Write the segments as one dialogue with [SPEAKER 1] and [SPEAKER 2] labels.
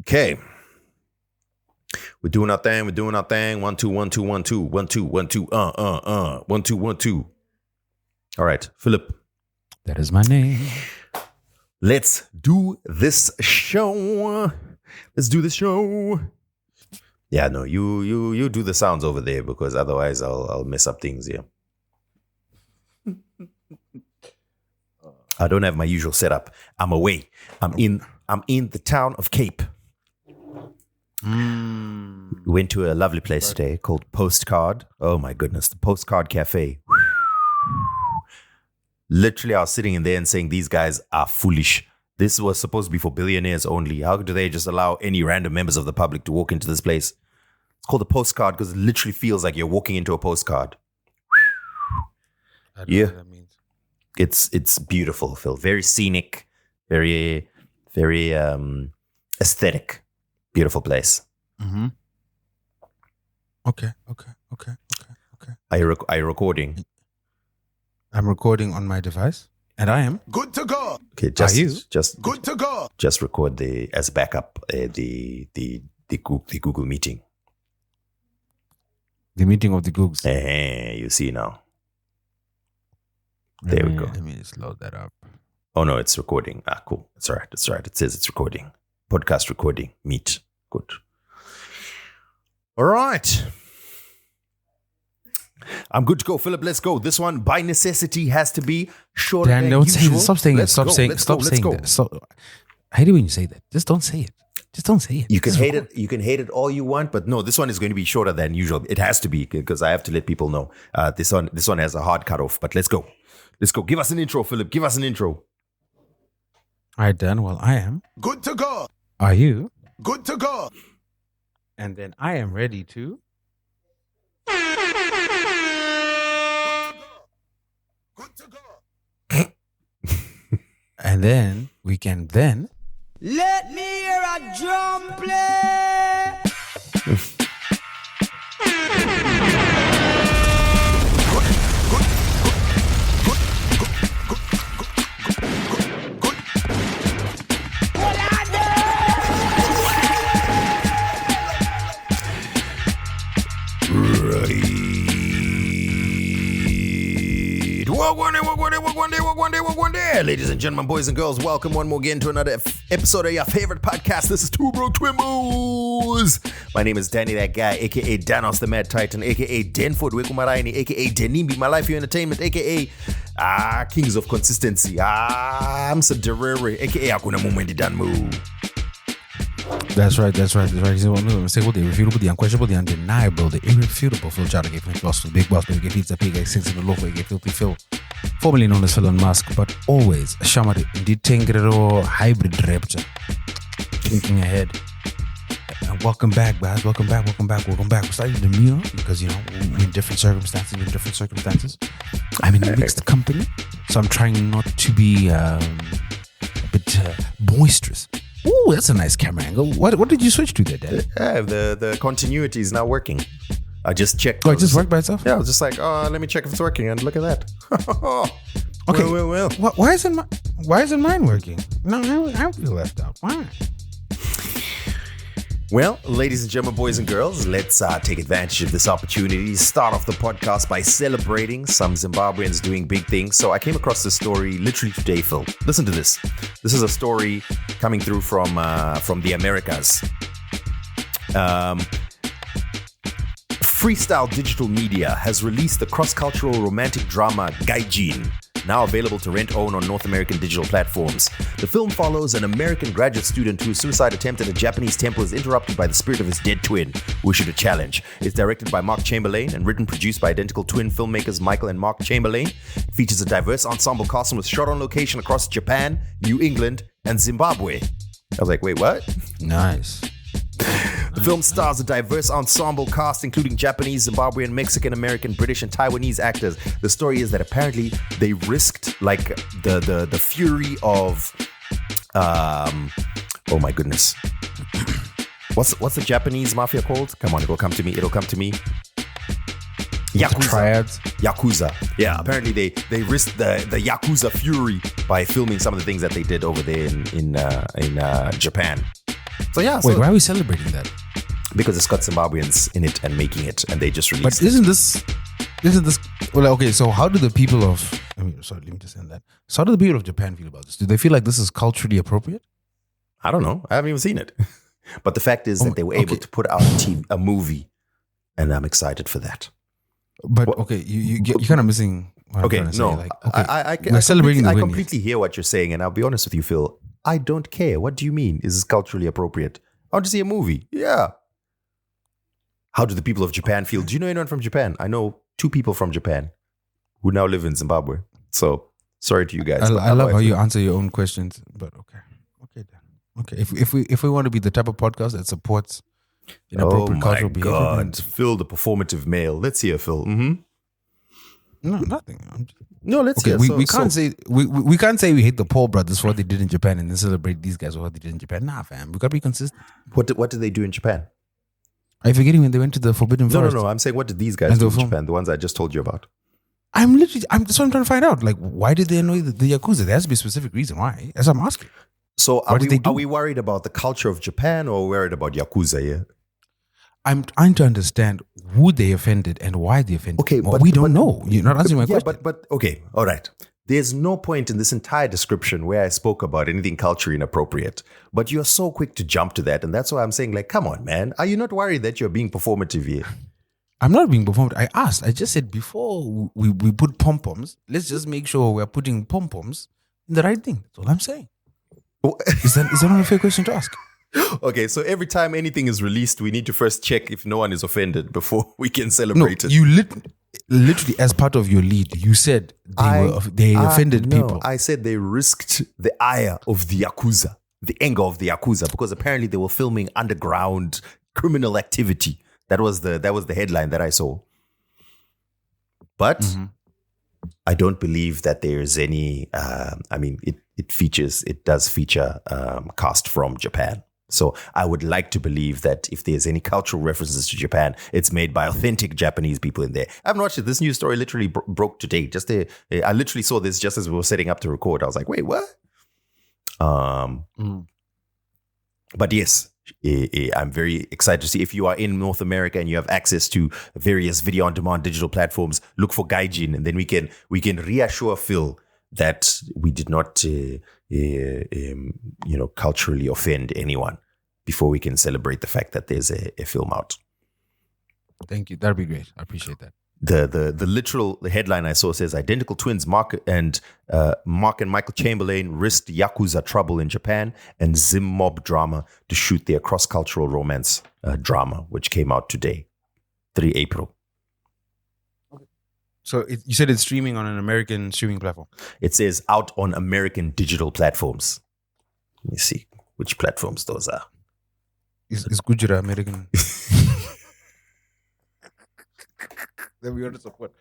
[SPEAKER 1] Okay. We're doing our thing. 1 2 1 2 1 2 1 2 1 2 1 2 1 2. All right, Philip.
[SPEAKER 2] That is my name.
[SPEAKER 1] Let's do this show. Yeah, no, you do the sounds over there because otherwise I'll mess up things here. I don't have my usual setup. I'm away. I'm in the town of Cape. We went to a lovely place today called Postcard. Oh my goodness, the Postcard Cafe. Literally, I was sitting in there and saying, these guys are foolish. This was supposed to be for billionaires only. How do they just allow any random members of the public to walk into this place? It's called a postcard because it literally feels like you're walking into a postcard.
[SPEAKER 2] I don't know what that means.
[SPEAKER 1] It's beautiful, Phil. Very scenic, very aesthetic. Beautiful place.
[SPEAKER 2] Mm-hmm. Okay.
[SPEAKER 1] Are you recording?
[SPEAKER 2] I'm recording on my device, and I am
[SPEAKER 3] good to go.
[SPEAKER 1] Okay, just
[SPEAKER 3] good to go.
[SPEAKER 1] Just record as backup the Google meeting.
[SPEAKER 2] The meeting of the Googs.
[SPEAKER 1] Hey, you see now. There we go.
[SPEAKER 2] Let me just load that up.
[SPEAKER 1] Oh no, it's recording. Cool. That's all right. It says it's recording. Podcast recording. Meet. Good. All right. I'm good to go. Philip, let's go. This one, by necessity, has to be shorter than usual.
[SPEAKER 2] Stop saying it. Stop saying that. I hate it when you say that. Just don't say it.
[SPEAKER 1] You can hate it. You can hate it all you want, but no, this one is going to be shorter than usual. It has to be because I have to let people know. This one has a hard cutoff. But let's go. Give us an intro, Philip. Give us an intro.
[SPEAKER 2] All right, Dan. Well, I am
[SPEAKER 3] good to go.
[SPEAKER 2] Are you
[SPEAKER 3] good to go?
[SPEAKER 2] And then I am ready to.
[SPEAKER 3] Good to go.
[SPEAKER 2] And then we can then.
[SPEAKER 4] Let me hear a drum play.
[SPEAKER 1] One day. Ladies and gentlemen, boys and girls, welcome one more again to another episode of your favorite podcast. This is Twimbos. My name is Danny That Guy, aka Danos the Mad Titan, aka Denford Wekumaraini, aka Denimbi, My Life Your Entertainment, aka Kings of Consistency, I'm Sadarere, aka Akuna Mumwendi Danmu.
[SPEAKER 2] That's right. He's the unmistakable, the irrefutable, the unquestionable, the undeniable, the irrefutable Phil Chowder gave me lost to Big Boss, Baby Gave Pizza Pig, Six in the Loaf, gave Filthy Phil, formerly known as Phil and Musk, but always a Shamari, indeed Tengero hybrid rapture. Thinking ahead. And welcome back, guys. Welcome back. We're slightly demure because, we're in different circumstances. I'm in mixed company, so I'm trying not to be a bit boisterous. Ooh, that's a nice camera angle. What did you switch to there, Dad?
[SPEAKER 1] Yeah, the continuity is now working. I just checked.
[SPEAKER 2] Oh, it just worked by itself?
[SPEAKER 1] Yeah, I was just like, let me check if it's working, and look at that.
[SPEAKER 2] Okay.
[SPEAKER 1] Well.
[SPEAKER 2] Why isn't mine working? No, I feel left out. Why?
[SPEAKER 1] Well, ladies and gentlemen, boys and girls, let's take advantage of this opportunity. Start off the podcast by celebrating some Zimbabweans doing big things. So I came across this story literally today, Phil. Listen to this. This is a story coming through from the Americas. Freestyle Digital Media has released the cross-cultural romantic drama Gaijin, now available to rent own on North American digital platforms. The film follows an American graduate student whose suicide attempt at a Japanese temple is interrupted by the spirit of his dead twin, who issued a challenge. It's directed by Mark Chamberlain and written produced by identical twin filmmakers Michael and Mark Chamberlain. It features a diverse ensemble cast and was shot on location across Japan, New England, and Zimbabwe. I was like, wait, what?
[SPEAKER 2] Nice.
[SPEAKER 1] The film stars a diverse ensemble cast, including Japanese, Zimbabwean, Mexican, American, British, and Taiwanese actors. The story is that apparently they risked like the fury of, oh my goodness, what's the Japanese mafia called? Come on, it'll come to me. Yakuza. Yeah, apparently they risked the Yakuza fury by filming some of the things that they did over there in Japan. So yeah.
[SPEAKER 2] Wait,
[SPEAKER 1] So,
[SPEAKER 2] why are we celebrating that?
[SPEAKER 1] because it's got Zimbabweans in it and making it, and they just released
[SPEAKER 2] But
[SPEAKER 1] it.
[SPEAKER 2] isn't this well, okay, so how do the people of let me just end that. So how do the people of Japan feel about this? Do they feel like this is culturally appropriate?
[SPEAKER 1] I don't know. I haven't even seen it. But the fact is that they were able
[SPEAKER 2] okay.
[SPEAKER 1] to put out a movie, and I'm excited for that.
[SPEAKER 2] But okay, you're kind of missing what
[SPEAKER 1] Okay,
[SPEAKER 2] I'm trying to
[SPEAKER 1] no.
[SPEAKER 2] say. Like, okay,
[SPEAKER 1] I
[SPEAKER 2] we're celebrating the
[SPEAKER 1] I
[SPEAKER 2] win.
[SPEAKER 1] completely hear what you're saying, and I'll be honest with you, Phil. I don't care. What do you mean? Is this culturally appropriate? I want to see a movie. Yeah. How do the people of Japan feel? Do you know anyone from Japan? I know 2 people from Japan who now live in Zimbabwe. So sorry to you guys.
[SPEAKER 2] I love how you answer your own questions, but okay then. Okay, if we want to be the type of podcast that supports inappropriate cultural behavior,
[SPEAKER 1] God. Phil, the performative male. Let's hear Phil.
[SPEAKER 2] no, nothing.
[SPEAKER 1] No, let's
[SPEAKER 2] Okay,
[SPEAKER 1] hear.
[SPEAKER 2] we can't say we can't say we hate the Paul brothers for what they did in Japan and then celebrate these guys for what they did in Japan. Nah, fam, we gotta be consistent.
[SPEAKER 1] What did they do in Japan?
[SPEAKER 2] Are you forgetting when they went to the Forbidden Forest?
[SPEAKER 1] No. I'm saying, what did these guys
[SPEAKER 2] And
[SPEAKER 1] do
[SPEAKER 2] the
[SPEAKER 1] in
[SPEAKER 2] film.
[SPEAKER 1] Japan? The ones I just told you about.
[SPEAKER 2] That's what I'm trying to find out. Like, why did they annoy the Yakuza? There has to be a specific reason why. That's what I'm asking.
[SPEAKER 1] So
[SPEAKER 2] What did they do?
[SPEAKER 1] are we worried about the culture of Japan or worried about Yakuza here?
[SPEAKER 2] I'm trying to understand who they offended and why they offended.
[SPEAKER 1] Okay,
[SPEAKER 2] well,
[SPEAKER 1] but
[SPEAKER 2] we don't know. You're not answering my
[SPEAKER 1] Yeah,
[SPEAKER 2] question.
[SPEAKER 1] but okay, all right. There's no point in this entire description where I spoke about anything culturally inappropriate. But you're so quick to jump to that. And that's why I'm saying, like, come on, man. Are you not worried that you're being performative here?
[SPEAKER 2] I'm not being performed. I asked. I just said before we put pom-poms, let's just make sure we're putting pom-poms in the right thing. That's all I'm saying. Is that not a fair question to ask?
[SPEAKER 1] Okay, so every time anything is released, we need to first check if no one is offended before we can celebrate it.
[SPEAKER 2] You literally, as part of your lead, you said they offended people.
[SPEAKER 1] I said they risked the ire of the Yakuza, the anger of the Yakuza, because apparently they were filming underground criminal activity. That was the headline that I saw. But I don't believe that there's any. It does feature cast from Japan. So I would like to believe that if there's any cultural references to Japan, it's made by authentic Japanese people in there. I haven't watched it. This news story literally broke today. I literally saw this just as we were setting up to record. I was like, wait, what? But yes, I'm very excited to see. If you are in North America and you have access to various video on demand digital platforms, look for Gaijin, and then we can reassure Phil that we did not culturally offend anyone before we can celebrate the fact that there's a film out.
[SPEAKER 2] Thank you. That'd be great. I appreciate that.
[SPEAKER 1] The headline I saw says identical twins Mark and Michael Chamberlain risked Yakuza trouble in Japan and Zim mob drama to shoot their cross-cultural romance drama, which came out today, 3 April.
[SPEAKER 2] So you said it's streaming on an American streaming platform.
[SPEAKER 1] It says out on American digital platforms. Let me see which platforms those are.
[SPEAKER 2] Is Gujarat American? Then we want to support.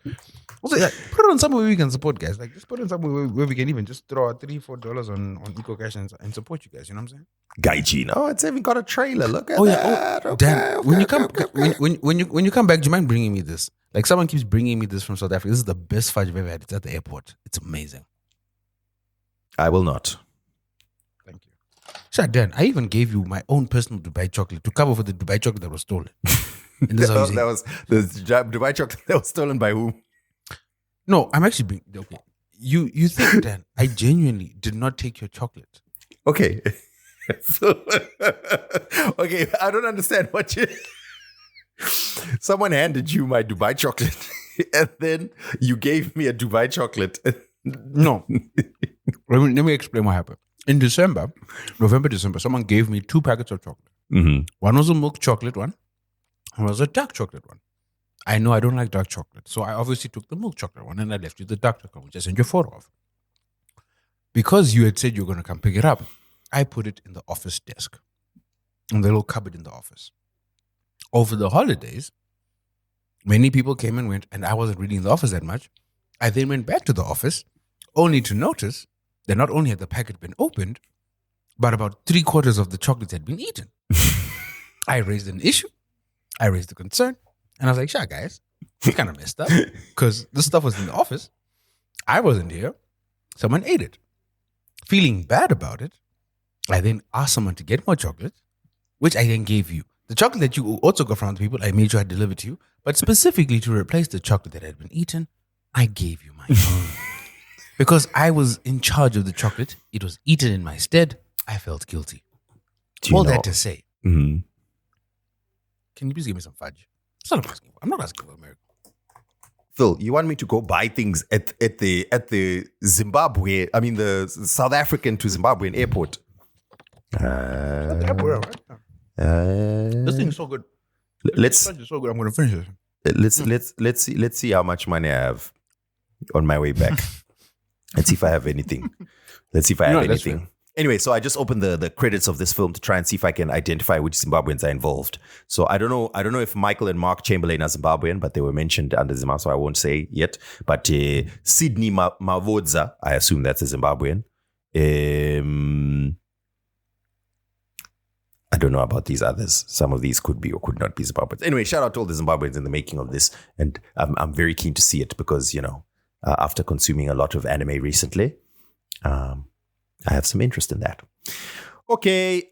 [SPEAKER 2] Also, put it on somewhere we can support, guys. Like, just put it on somewhere where we can even just throw out $3-4 on EcoCash and support you guys. You know what I'm saying?
[SPEAKER 1] Gaijin. Oh, it's even got a trailer. Look at
[SPEAKER 2] that.
[SPEAKER 1] Okay,
[SPEAKER 2] Dan,
[SPEAKER 1] okay,
[SPEAKER 2] when you come back, do you mind bringing me this? Like, someone keeps bringing me this from South Africa. This is the best fudge I've ever had. It's at the airport. It's amazing.
[SPEAKER 1] I will not.
[SPEAKER 2] Thank you. Sure, Dan, I even gave you my own personal Dubai chocolate to cover for the Dubai chocolate that was stolen. And this
[SPEAKER 1] that was the Dubai chocolate that was stolen by whom?
[SPEAKER 2] No, I'm actually being okay. You think, Dan, I genuinely did not take your chocolate.
[SPEAKER 1] Okay. Okay, I don't understand what you. Someone handed you my Dubai chocolate, and then you gave me a Dubai chocolate.
[SPEAKER 2] No. Let me explain what happened. In November, December, someone gave me 2 packets of chocolate.
[SPEAKER 1] Mm-hmm.
[SPEAKER 2] One was a milk chocolate one, and was a dark chocolate one. I know I don't like dark chocolate, so I obviously took the milk chocolate one and I left you the dark chocolate, which I sent you a photo of. Because you had said you were going to come pick it up, I put it in the office desk, in the little cupboard in the office. Over the holidays, many people came and went, and I wasn't really in the office that much. I then went back to the office, only to notice that not only had the packet been opened, but about 3/4 of the chocolates had been eaten. I raised an issue. I raised a concern. And I was like, sure, guys, you kind of messed up. Because this stuff was in the office. I wasn't here. Someone ate it. Feeling bad about it, I then asked someone to get more chocolate. which I then gave you. The chocolate that you also got from the people, I made sure I delivered to you. But specifically to replace the chocolate that had been eaten, I gave you my own. Because I was in charge of the chocolate. It was eaten in my stead. I felt guilty. All that to say.
[SPEAKER 1] Mm-hmm.
[SPEAKER 2] Can you please give me some fudge? I'm not asking for a miracle.
[SPEAKER 1] Phil, you want me to go buy things at the Zimbabwe, I mean the South African to Zimbabwean airport?
[SPEAKER 2] This thing is so good.
[SPEAKER 1] Let's
[SPEAKER 2] so good. I'm going to finish it.
[SPEAKER 1] let's see how much money I have on my way back. Let's see if I have anything. Anyway, so I just opened the credits of this film to try and see if I can identify which Zimbabweans are involved. So I don't know if Michael and Mark Chamberlain are Zimbabwean, but they were mentioned under Zimbabwe, so I won't say yet. But Sydney Mavodza, I assume that's a Zimbabwean. I don't know about these others. Some of these could be or could not be Zimbabweans. Anyway, shout out to all the Zimbabweans in the making of this, and I'm very keen to see it because after consuming a lot of anime recently, I have some interest in that. Okay,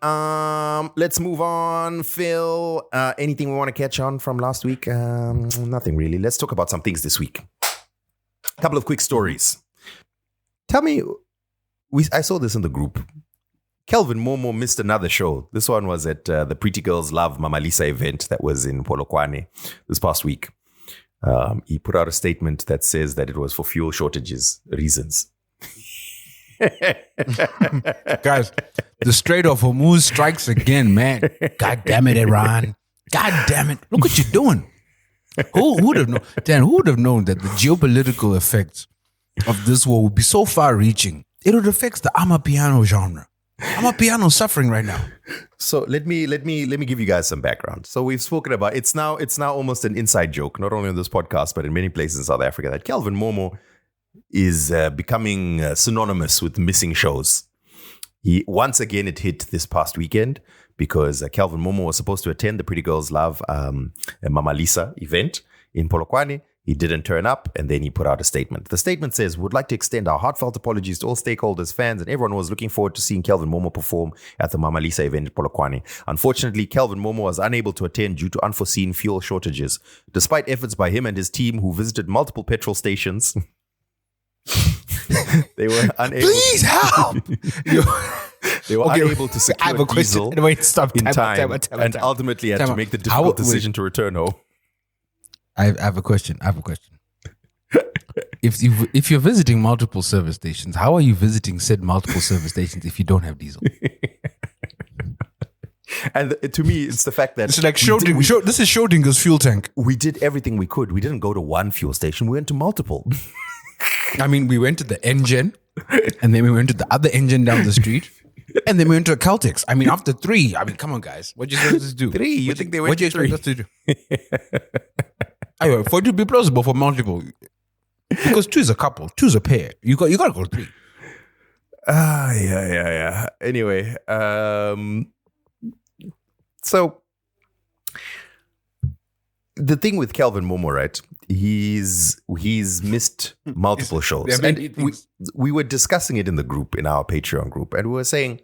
[SPEAKER 1] let's move on. Phil, anything we want to catch on from last week? Nothing really. Let's talk about some things this week. A couple of quick stories. Tell me, I saw this in the group. Kelvin Momo missed another show. This one was at the Pretty Girls Love Mama Lisa event that was in Polokwane this past week. He put out a statement that says that it was for fuel shortages reasons.
[SPEAKER 2] Guys, the Straight of Hormuz strikes again, man. God damn it, Iran. God damn it. Look what you're doing. Who would have known? Dan, who would have known that the geopolitical effects of this war would be so far reaching? It would affect the amapiano genre. Amapiano suffering right now.
[SPEAKER 1] So let me give you guys some background. So we've spoken about it's now almost an inside joke, not only on this podcast, but in many places in South Africa, that Kelvin Momo is becoming synonymous with missing shows. Once again, it hit this past weekend because Kelvin Momo was supposed to attend the Pretty Girls Love Mama Lisa event in Polokwane. He didn't turn up, and then he put out a statement. The statement says, "Would like to extend our heartfelt apologies to all stakeholders, fans, and everyone who was looking forward to seeing Kelvin Momo perform at the Mama Lisa event in Polokwane. Unfortunately, Kelvin Momo was unable to attend due to unforeseen fuel shortages. Despite efforts by him and his team, who visited multiple petrol stations, they were unable.
[SPEAKER 2] Please help!
[SPEAKER 1] They were unable to secure diesel in time, and ultimately had to make the difficult decision to return home."
[SPEAKER 2] I have a question. If you're visiting multiple service stations, how are you visiting said multiple service stations if you don't have diesel?
[SPEAKER 1] And to me, it's the fact that
[SPEAKER 2] it's like this is Schrodinger's fuel tank.
[SPEAKER 1] We did everything we could. We didn't go to one fuel station. We went to multiple.
[SPEAKER 2] I mean, we went to the engine, and then we went to the other engine down the street, and then we went to a Caltex. I mean, after 3, I mean, come on, guys, what do you expect us to do?
[SPEAKER 1] 3? You think they went to 3?
[SPEAKER 2] What do you expect us to do? Anyway, for it to be plausible for multiple, because 2 is a couple, 2 is a pair. You got to go 3.
[SPEAKER 1] Yeah. Anyway, so the thing with Kelvin Momo, right? He's missed multiple shows, and we were discussing it in the group, in our Patreon group, and we were saying,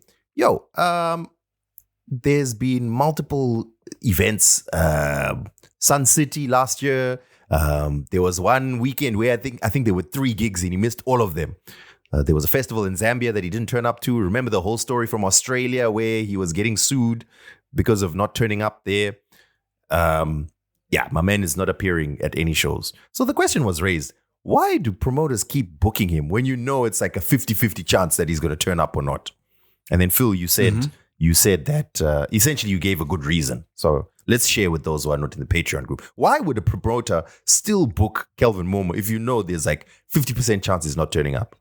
[SPEAKER 1] there's been multiple events. Sun City last year. There was one weekend where I think there were 3 gigs and he missed all of them. There was a festival in Zambia that he didn't turn up to. Remember the whole story from Australia where he was getting sued because of not turning up there. My man is not appearing at any shows. So the question was raised, why do promoters keep booking him when you know it's like a 50-50 chance that he's going to turn up or not? And then Phil, you said that essentially you gave a good reason. So let's share with those who are not in the Patreon group. Why would a promoter still book Kelvin Momo if you know there's like 50% chance he's not turning up?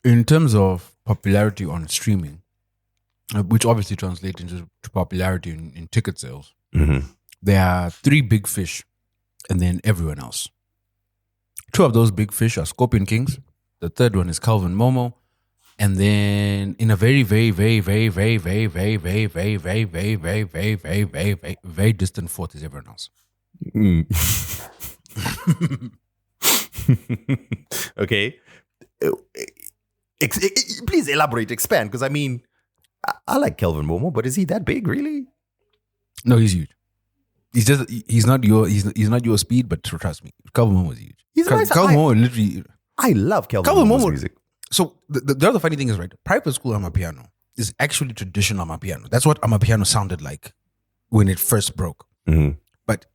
[SPEAKER 2] In terms of popularity on streaming, which obviously translates into popularity in ticket sales, there are 3 big fish and then everyone else. 2 of those big fish are Scorpion Kings. The third one is Kelvin Momo. And then in a very, very, very, very, very, very, very, very, very, very, very, very, very, very, very, very, very distant fourth is everyone else.
[SPEAKER 1] Okay. Please elaborate, expand, because I mean, I like Kelvin Momo, but is he that big, really?
[SPEAKER 2] No, he's huge. He's not your speed, but trust me, Kelvin Momo is huge. Kelvin Momo literally.
[SPEAKER 1] I love Kelvin Momo's music.
[SPEAKER 2] So the other funny thing is, right, private school amapiano is actually traditional amapiano. That's what amapiano sounded like when it first broke.
[SPEAKER 1] Mm-hmm.
[SPEAKER 2] But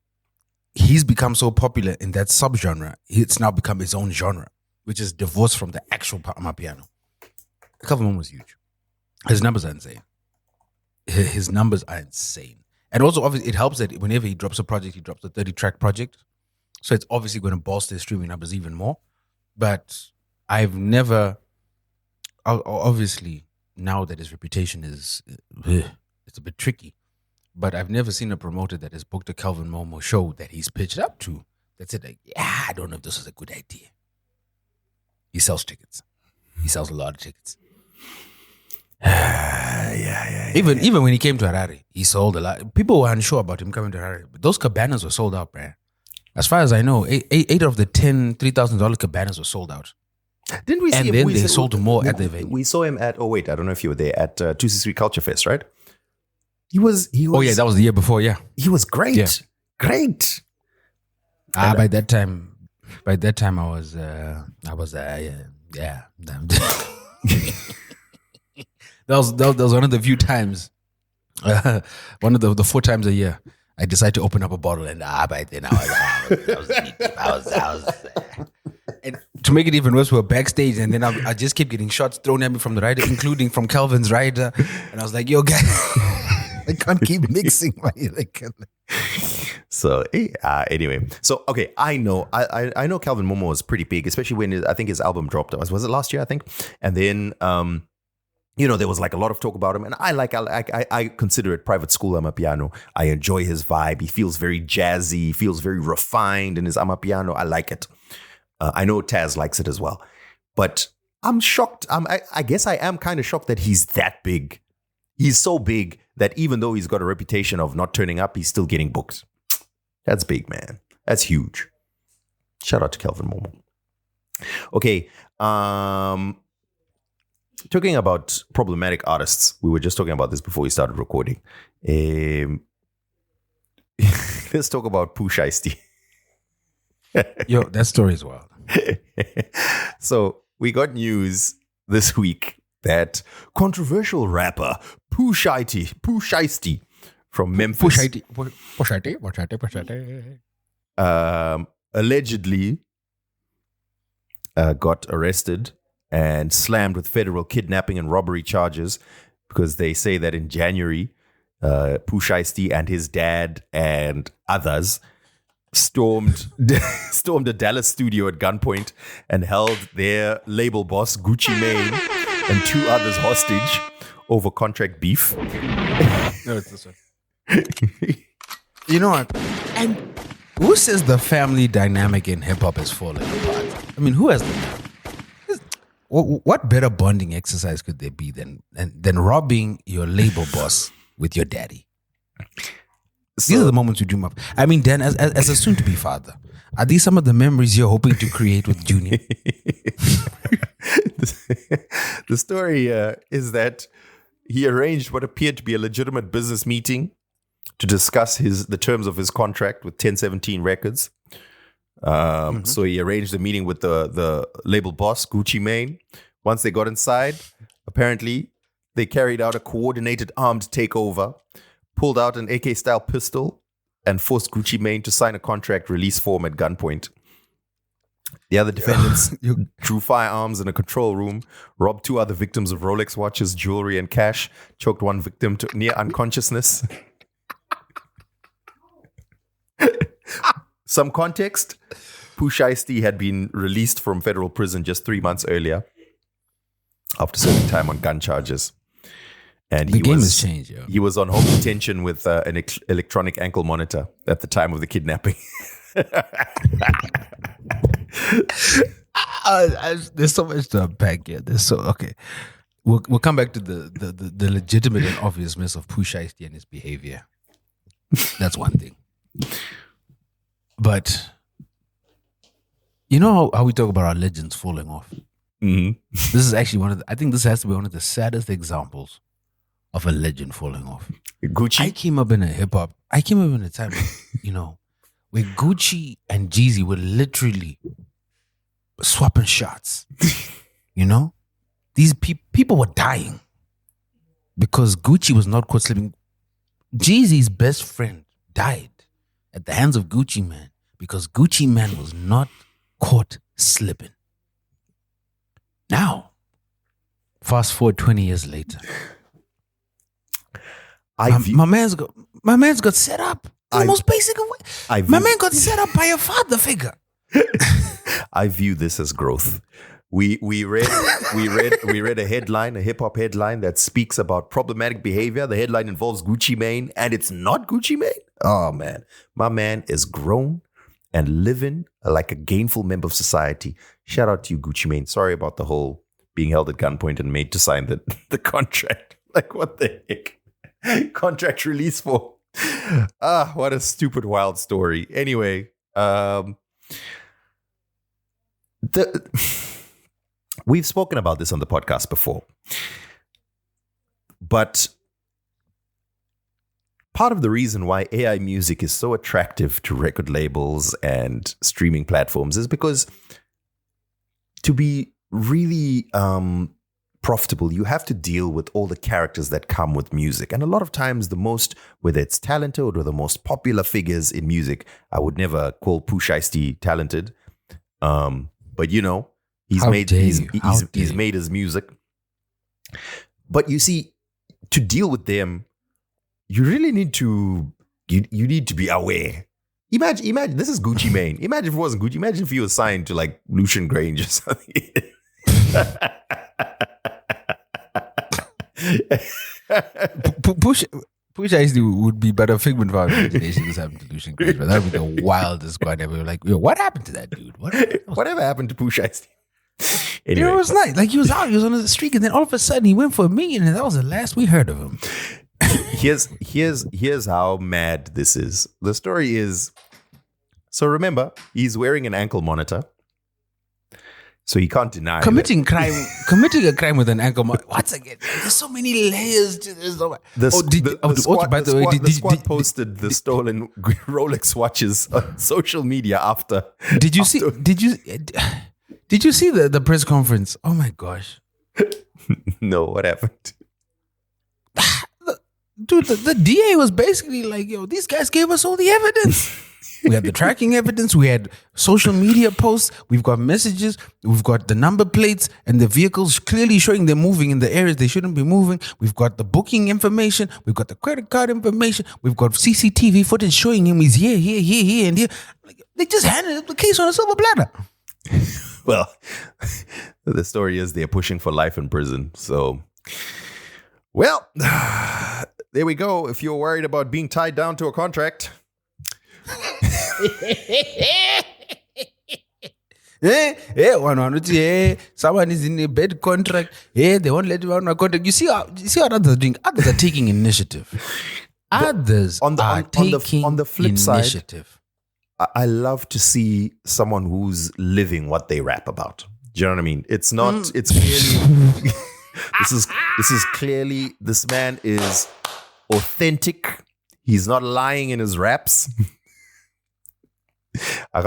[SPEAKER 2] he's become so popular in that subgenre, it's now become his own genre, which is divorced from the actual amapiano. Kelvin Momo is huge. His numbers are insane. His numbers are insane. And also, obviously, it helps that whenever he drops a project, he drops a 30-track project. So it's obviously going to bolster his streaming numbers even more. But I've never, obviously, now that his reputation is, it's a bit tricky. But I've never seen a promoter that has booked a Kelvin Momo show that he's pitched up to that said, like, yeah, I don't know if this is a good idea. He sells tickets. He sells a lot of tickets.
[SPEAKER 1] Yeah.
[SPEAKER 2] Even when he came to Harare, he sold a lot. People were unsure about him coming to Harare, but those cabanas were sold out, man. As far as I know, eight of the 10 $3,000 cabanas were sold out.
[SPEAKER 1] Didn't we see
[SPEAKER 2] and
[SPEAKER 1] him?
[SPEAKER 2] then they sold more at the venue.
[SPEAKER 1] We saw him at. Oh wait, I don't know if you were there at 263 Culture Fest, right? He was.
[SPEAKER 2] Oh yeah, that was the year before. Yeah,
[SPEAKER 1] he was great.
[SPEAKER 2] Yeah.
[SPEAKER 1] Great.
[SPEAKER 2] By that time, I was yeah. That was one of the few times, one of the 4 times a year, I decided to open up a bottle, and by then I was and to make it even worse, we were backstage, and then I just kept getting shots thrown at me from the rider, including from Kelvin's rider, and I was like, yo, guys, I can't keep mixing my
[SPEAKER 1] So anyway, so okay, I know Kelvin Momo was pretty big, especially when I think his album dropped. Was it last year? I think, and then there was like a lot of talk about him, and I consider it private school amapiano. I enjoy his vibe. He feels very jazzy. He feels very refined in his amapiano. I like it. I know Taz likes it as well, but I'm shocked. I guess I am kind of shocked that he's that big. He's so big that even though he's got a reputation of not turning up, he's still getting booked. That's big, man. That's huge. Shout out to Kelvin Momo. Okay. Talking about problematic artists, we were just talking about this before we started recording. Let's talk about Pooh Shiesty.
[SPEAKER 2] Yo, that story is wild.
[SPEAKER 1] So we got news this week that controversial rapper Pooh Shiesty from Memphis allegedly got arrested and slammed with federal kidnapping and robbery charges because they say that in January, Pooh Shiesty and his dad and others stormed a Dallas studio at gunpoint and held their label boss Gucci Mane and 2 others hostage over contract beef.
[SPEAKER 2] No, it's this one. You know what? And who says the family dynamic in hip hop is falling apart? I mean, who has the what better bonding exercise could there be than robbing your label boss with your daddy? These are the moments you dream of. I mean, Dan, as a soon-to-be father, are these some of the memories you're hoping to create with Junior?
[SPEAKER 1] The story is that he arranged what appeared to be a legitimate business meeting to discuss the terms of his contract with 1017 Records. So he arranged a meeting with the label boss, Gucci Mane. Once they got inside, apparently they carried out a coordinated armed takeover, pulled out an AK-style pistol, and forced Gucci Mane to sign a contract release form at gunpoint. The other defendants drew firearms in a control room, robbed 2 other victims of Rolex watches, jewelry, and cash, choked 1 victim to near unconsciousness. Some context, Pooh Shiesty had been released from federal prison just 3 months earlier after serving time on gun charges. And
[SPEAKER 2] the game has changed, yo.
[SPEAKER 1] He was on home detention with an electronic ankle monitor at the time of the kidnapping.
[SPEAKER 2] There's so much to unpack here. Okay. We'll come back to the legitimate and obviousness of Pooh Shiesty and his behavior. That's one thing. But you know how we talk about our legends falling off?
[SPEAKER 1] Mm-hmm.
[SPEAKER 2] This is actually I think this has to be one of the saddest examples of a legend falling off.
[SPEAKER 1] Gucci.
[SPEAKER 2] I came up in a hip hop. I came up in a time, where Gucci and Jeezy were literally swapping shots. These people were dying because Gucci was not caught slipping. Jeezy's best friend died at the hands of Gucci Man because Gucci Man was not caught slipping. Now, fast forward 20 years later. My man's got set up. The most basic of way. My man got set up by a father figure.
[SPEAKER 1] I view this as growth. We read a headline, a hip hop headline that speaks about problematic behavior. The headline involves Gucci Mane, and it's not Gucci Mane. Oh man, my man is grown and living like a gainful member of society. Shout out to you, Gucci Mane. Sorry about the whole being held at gunpoint and made to sign the contract. Like what the heck? Contract release for? What a stupid, wild story. Anyway, we've spoken about this on the podcast before, but part of the reason why AI music is so attractive to record labels and streaming platforms is because to be really profitable, you have to deal with all the characters that come with music. And a lot of times whether it's talented or the most popular figures in music, I would never call Pooh Shiesty talented. But he's made his music. But you see, to deal with them, you really need to you need to be aware. Imagine this is Gucci Mane. Imagine if it wasn't Gucci. Imagine if he was signed to like Lucian Grange or something.
[SPEAKER 2] Push actually would be better figment of our imagination was happened to Lucian Grange, but that would be the wildest one ever. Like, what happened to that dude?
[SPEAKER 1] Whatever happened to Pooh Shiesty?
[SPEAKER 2] Anyway, it was nice. Like he was on the street, and then all of a sudden he went for a million, and that was the last we heard of him.
[SPEAKER 1] Here's how mad this is. The story is, so remember, he's wearing an ankle monitor. So you can't deny
[SPEAKER 2] committing a crime with an ankle monitor. Once again, there's so many layers to this.
[SPEAKER 1] The squad posted the stolen Rolex watches on social media after.
[SPEAKER 2] Did you see the press conference? Oh my gosh.
[SPEAKER 1] No, what happened?
[SPEAKER 2] Dude, the DA was basically like, yo, these guys gave us all the evidence. We had the tracking evidence. We had social media posts. We've got messages. We've got the number plates and the vehicles clearly showing they're moving in the areas they shouldn't be moving. We've got the booking information. We've got the credit card information. We've got CCTV footage showing him he's here, and here. Like, they just handed the case on a silver platter.
[SPEAKER 1] Well, the story is they're pushing for life in prison. So, well, there we go. If you're worried about being tied down to a contract.
[SPEAKER 2] Someone is in a bad contract. They won't let you on a contract. You see what others are doing? Others are taking initiative. Others
[SPEAKER 1] on the flip
[SPEAKER 2] initiative.
[SPEAKER 1] Side, I love to see someone who's living what they rap about. Do you know what I mean? It's not. It's clearly. This is clearly. This man is authentic. He's not lying in his raps. I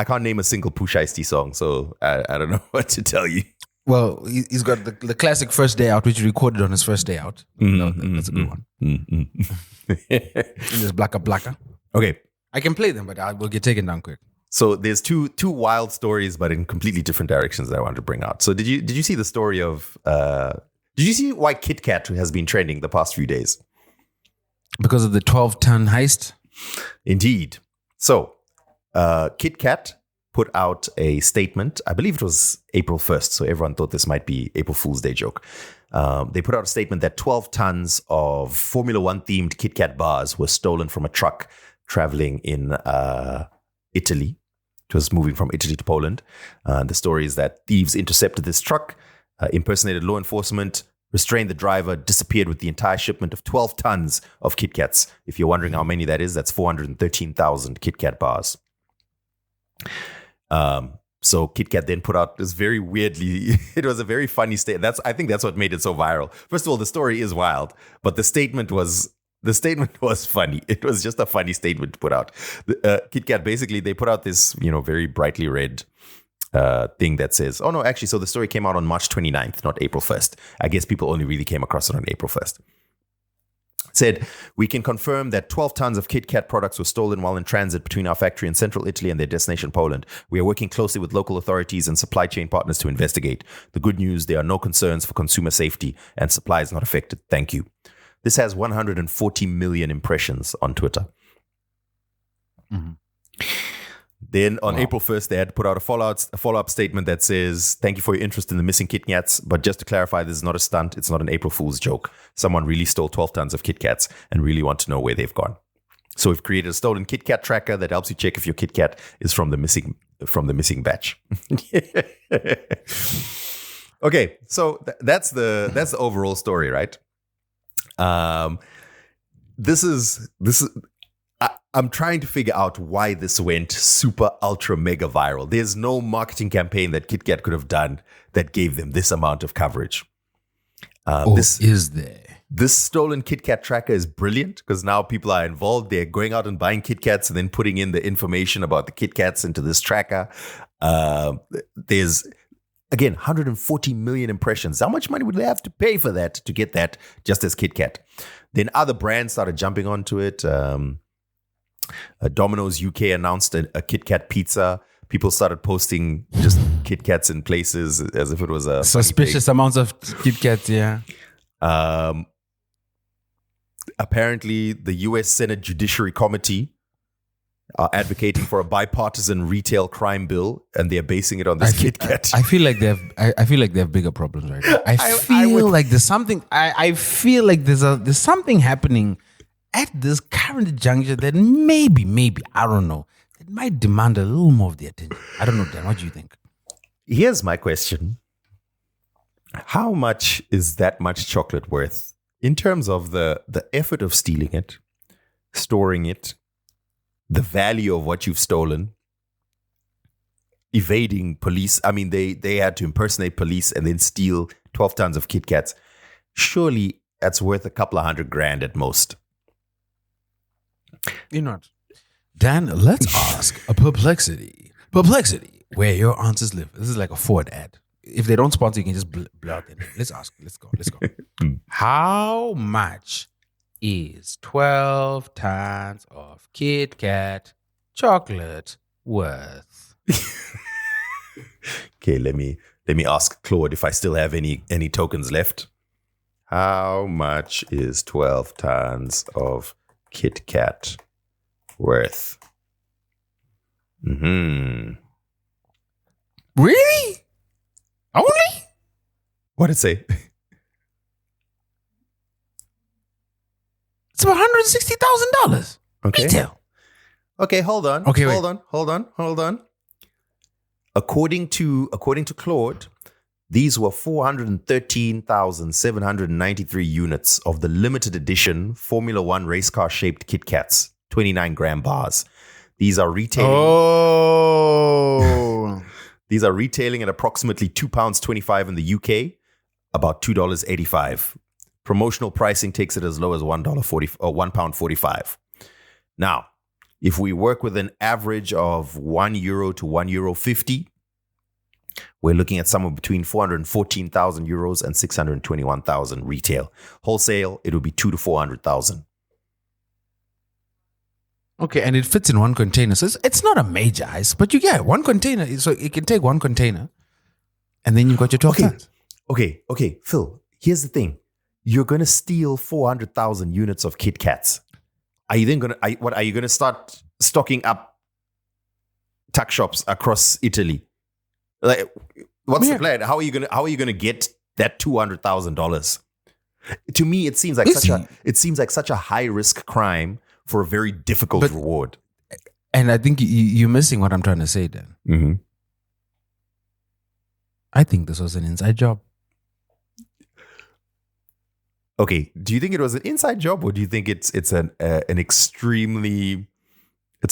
[SPEAKER 1] can't name a single Pooh Shiesty song, so I don't know what to tell you.
[SPEAKER 2] Well, he's got the classic First Day Out, which he recorded on his first day out. That's a good one. And there's Blaka.
[SPEAKER 1] Okay.
[SPEAKER 2] I can play them, but I will get taken down quick.
[SPEAKER 1] So there's two wild stories, but in completely different directions that I wanted to bring out. So did you see the story of did you see why KitKat has been trending the past few days?
[SPEAKER 2] Because of the 12-ton heist?
[SPEAKER 1] Indeed. So KitKat put out a statement. I believe it was April 1st. So everyone thought this might be April Fool's Day joke. They put out a statement that 12 tons of Formula One themed KitKat bars were stolen from a truck traveling in Italy. It was moving from Italy to Poland. The story is that thieves intercepted this truck, impersonated law enforcement, restrained the driver, disappeared with the entire shipment of 12 tons of KitKats. If you're wondering how many that is, that's 413,000 KitKat bars. So KitKat then put out this very weirdly, it was a very funny statement. I think that's what made it so viral. First of all, the story is wild, but the statement was funny. It was just a funny statement to put out. KitKat, basically, they put out this, very brightly red thing that says, oh no, actually, so the story came out on March 29th, not April 1st. I guess people only really came across it on April 1st. Said, we can confirm that 12 tons of KitKat products were stolen while in transit between our factory in central Italy and their destination, Poland. We are working closely with local authorities and supply chain partners to investigate. The good news, there are no concerns for consumer safety and supply is not affected. Thank you. This has 140 million impressions on Twitter. Mm-hmm. Then on April 1st, they had to put out a follow-up statement that says, thank you for your interest in the missing KitKats. But just to clarify, this is not a stunt. It's not an April Fool's joke. Someone really stole 12 tons of KitKats and really want to know where they've gone. So we've created a stolen KitKat tracker that helps you check if your KitKat is from the missing batch. Okay, so that's the overall story, right? This is. I'm trying to figure out why this went super, ultra, mega viral. There's no marketing campaign that KitKat could have done that gave them this amount of coverage.
[SPEAKER 2] Is there?
[SPEAKER 1] This stolen KitKat tracker is brilliant because now people are involved. They're going out and buying KitKats and then putting in the information about the KitKats into this tracker. There's, again, 140 million impressions. How much money would they have to pay for that to get that just as KitKat? Then other brands started jumping onto it. Domino's UK announced a KitKat pizza. People started posting just KitKats in places as if it was a
[SPEAKER 2] suspicious amounts of KitKats. Yeah.
[SPEAKER 1] Apparently, the U.S. Senate Judiciary Committee are advocating for a bipartisan retail crime bill, and they're basing it on this KitKat.
[SPEAKER 2] I feel like they have. I feel like they have bigger problems right now. I feel like there's something. I feel like there's something happening at this current juncture that maybe, I don't know, it might demand a little more of the attention. I don't know, Dan. What do you think?
[SPEAKER 1] Here's my question. How much is that much chocolate worth in terms of the effort of stealing it, storing it, the value of what you've stolen, evading police? I mean, they had to impersonate police and then steal 12 tons of KitKats. Surely that's worth a couple of $100,000 at most.
[SPEAKER 2] You're not. Dan, let's ask a perplexity, where your answers live. This is like a Ford ad. If they don't sponsor, you can just blur it. Let's ask. Let's go. How much is 12 tons of KitKat chocolate worth?
[SPEAKER 1] Okay, let me ask Claude if I still have any tokens left. How much is 12 tons of KitKat worth?
[SPEAKER 2] Really? Only?
[SPEAKER 1] What did it say?
[SPEAKER 2] It's about $160,000.
[SPEAKER 1] Okay.
[SPEAKER 2] Retail.
[SPEAKER 1] Okay, hold on.
[SPEAKER 2] Okay,
[SPEAKER 1] hold on. According to Claude, these were 413,793 units of the limited edition Formula One race car shaped KitKats, 29-gram bars. These are retailing.
[SPEAKER 2] Oh.
[SPEAKER 1] These are retailing at approximately £2.25 in the UK, about $2.85. Promotional pricing takes it as low as £1.40 or £1.45. Now, if we work with an average of €1 to €1.50, we're looking at somewhere between 414,000 euros and 621,000 retail. Wholesale, it would be 200 to 400,000.
[SPEAKER 2] Okay, and it fits in one container. So it's not a major heist, but you get one container. So it can take one container, and then you've got your 12 tons.
[SPEAKER 1] Okay, Phil, here's the thing. You're going to steal 400,000 units of KitKats. Are you then going to start stocking up tuck shops across Italy? Like, what's the plan? How are you going to get that $200,000? To me, it seems like such a high risk crime for a very difficult reward.
[SPEAKER 2] And I think you're missing what I'm trying to say, Dan.
[SPEAKER 1] Mm-hmm.
[SPEAKER 2] I think this was an inside job.
[SPEAKER 1] Okay, do you think it was an inside job, or do you think it's a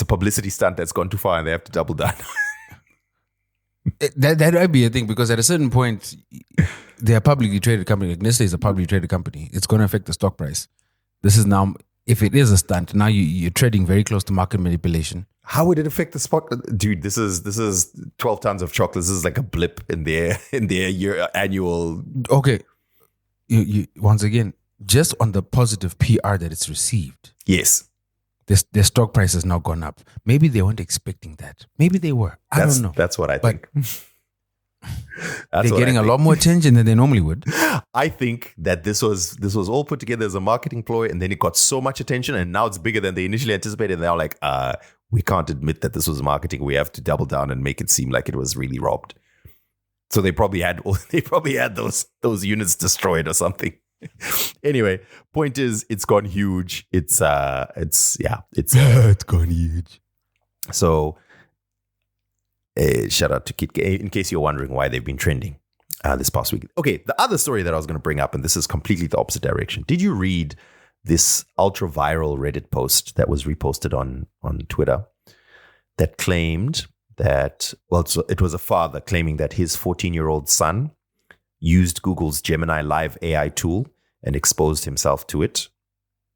[SPEAKER 1] publicity stunt that's gone too far and they have to double down?
[SPEAKER 2] That might be a thing because at a certain point, they're a publicly traded company. Like Nestle is a publicly traded company. It's going to affect the stock price. This is now, if it is a stunt, now you're trading very close to market manipulation.
[SPEAKER 1] How would it affect the stock? Dude, this is 12 tons of chocolate. This is like a blip in their year annual.
[SPEAKER 2] Okay. You once again, just on the positive PR that it's received.
[SPEAKER 1] Yes.
[SPEAKER 2] Their stock price has now gone up. Maybe they weren't expecting that. Maybe they were. I don't know.
[SPEAKER 1] That's what I think.
[SPEAKER 2] They're getting a lot more attention than they normally would.
[SPEAKER 1] I think that this was all put together as a marketing ploy, and then it got so much attention, and now it's bigger than they initially anticipated. And they're like, we can't admit that this was marketing. We have to double down and make it seem like it was really robbed. So they probably had those units destroyed or something. Anyway, point is, it's gone huge. It's gone huge. So, shout out to KitKat, in case you're wondering why they've been trending this past week. Okay, the other story that I was going to bring up, and this is completely the opposite direction. Did you read this ultra viral Reddit post that was reposted on Twitter that claimed that, it was a father claiming that his 14-year-old son used Google's Gemini Live AI tool and exposed himself to it.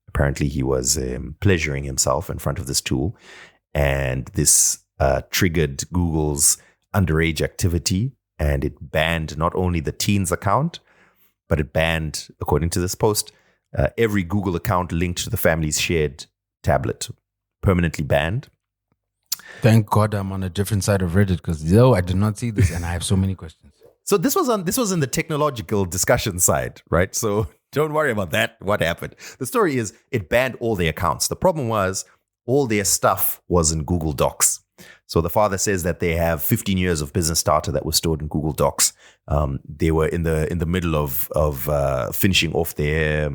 [SPEAKER 1] Apparently, he was pleasuring himself in front of this tool, and this triggered Google's underage activity, and it banned not only the teen's account, but it banned, according to this post, every Google account linked to the family's shared tablet. Permanently banned.
[SPEAKER 2] Thank God I'm on a different side of Reddit because I did not see this and I have so many questions.
[SPEAKER 1] So this was in the technological discussion side, right? So don't worry about that. What happened? The story is it banned all their accounts. The problem was all their stuff was in Google Docs. So the father says that they have 15 years of business data that was stored in Google Docs. They were in the middle of finishing off their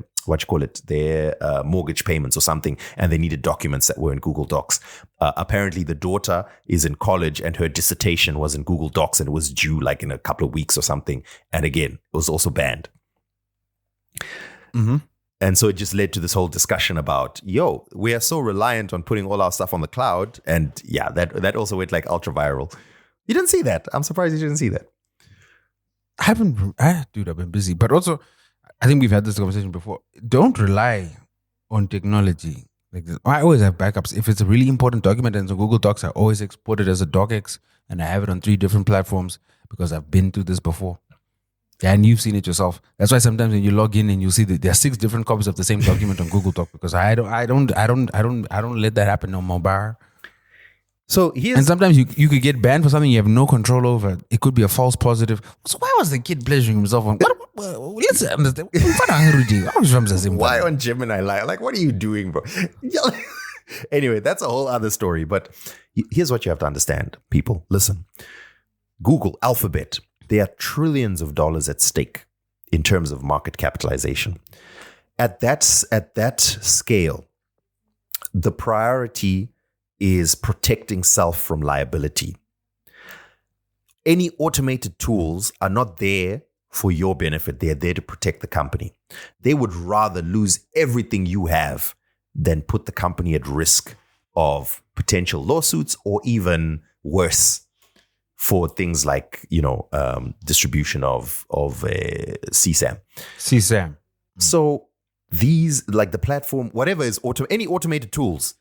[SPEAKER 1] mortgage payments or something, and they needed documents that were in Google Docs. Apparently, the daughter is in college, and her dissertation was in Google Docs, and it was due like in a couple of weeks or something. And again, it was also banned.
[SPEAKER 2] Mm-hmm.
[SPEAKER 1] And so it just led to this whole discussion about, we are so reliant on putting all our stuff on the cloud. And yeah, that also went like ultra viral. You didn't see that. I'm surprised you didn't see that.
[SPEAKER 2] I've been busy. But also, I think we've had this conversation before. Don't rely on technology. Like this. I always have backups. If it's a really important document and it's on Google Docs, I always export it as a docx and I have it on 3 different platforms because I've been through this before. And you've seen it yourself. That's why sometimes when you log in and you see that there are 6 different copies of the same document on Google Doc because I don't let that happen on mobile.
[SPEAKER 1] So
[SPEAKER 2] and sometimes you could get banned for something you have no control over. It could be a false positive. So why was the kid pleasuring himself on? Let's understand.
[SPEAKER 1] Why on Gemini Live? Like, what are you doing, bro? Anyway, that's a whole other story. But here's what you have to understand, people. Listen, Google, Alphabet. There are trillions of dollars at stake in terms of market capitalization. At that scale, the priority is protecting self from liability. Any automated tools are not there for your benefit. They're there to protect the company. They would rather lose everything you have than put the company at risk of potential lawsuits or even worse, for things like, distribution of CSAM.
[SPEAKER 2] CSAM.
[SPEAKER 1] So these, like the platform, whatever is any automated tools,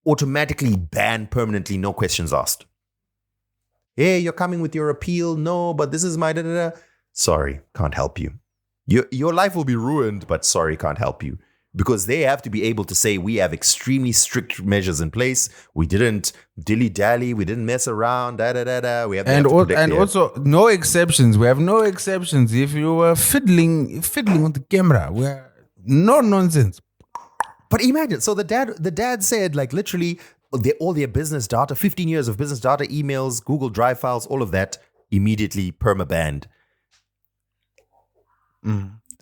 [SPEAKER 1] automatically ban permanently, no questions asked. Hey, you're coming with your appeal. No, but this is my da-da-da. Sorry, can't help you. Your life will be ruined, but sorry, can't help you. Because they have to be able to say, we have extremely strict measures in place. We didn't dilly-dally. We didn't mess around. Da-da-da-da. We have
[SPEAKER 2] also, no exceptions. We have no exceptions. If you were fiddling with the camera, we're no nonsense.
[SPEAKER 1] But imagine, so the dad said, like, literally, all their business data, 15 years of business data, emails, Google Drive files, all of that, immediately perma-banned.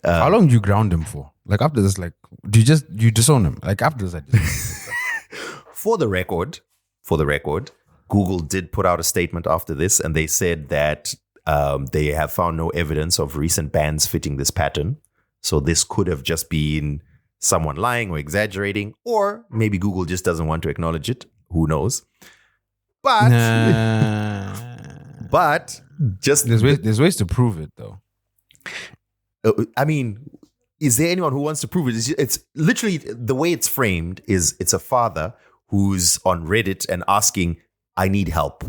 [SPEAKER 2] How long do you ground him for? Like after this, like do you disown him? Like after this,
[SPEAKER 1] For the record, Google did put out a statement after this, and they said that they have found no evidence of recent bans fitting this pattern. So this could have just been someone lying or exaggerating, or maybe Google just doesn't want to acknowledge it. Who knows? But But just
[SPEAKER 2] there's ways to prove it, though.
[SPEAKER 1] I mean, is there anyone who wants to prove it? It's literally the way it's framed is it's a father who's on Reddit and asking, "I need help."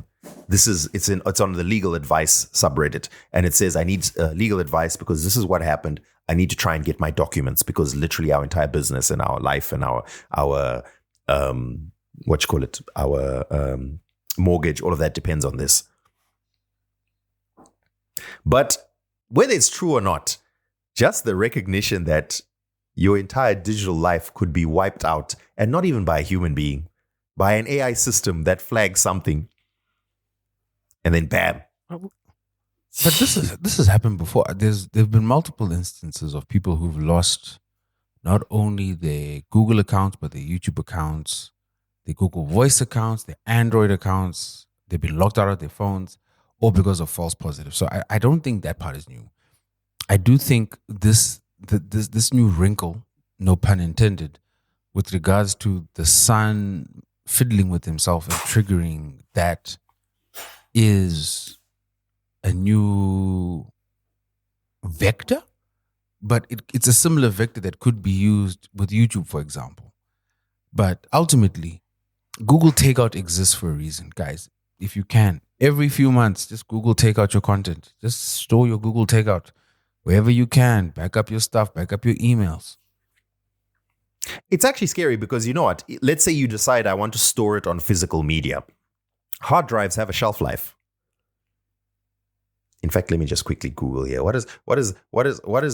[SPEAKER 1] It's on the legal advice subreddit, and it says, "I need legal advice because this is what happened. I need to try and get my documents because literally our entire business and our life and our mortgage, all of that depends on this." But whether it's true or not, just the recognition that your entire digital life could be wiped out, and not even by a human being, by an AI system that flags something, and then bam.
[SPEAKER 2] But this has happened before. There've been multiple instances of people who've lost not only their Google accounts, but their YouTube accounts, their Google Voice accounts, their Android accounts. They've been locked out of their phones, all because of false positives. So I don't think that part is new. I do think this new wrinkle, no pun intended, with regards to the son fiddling with himself and triggering that, is a new vector, but it's a similar vector that could be used with YouTube, for example. But ultimately, Google Takeout exists for a reason, guys. If you can, every few months, just Google Takeout your content. Just store your Google Takeout wherever you can. Back up your stuff, back up your emails.
[SPEAKER 1] It's actually scary because you know what? Let's say you decide I want to store it on physical media. Hard drives have a shelf life. In fact, let me just quickly Google here. What is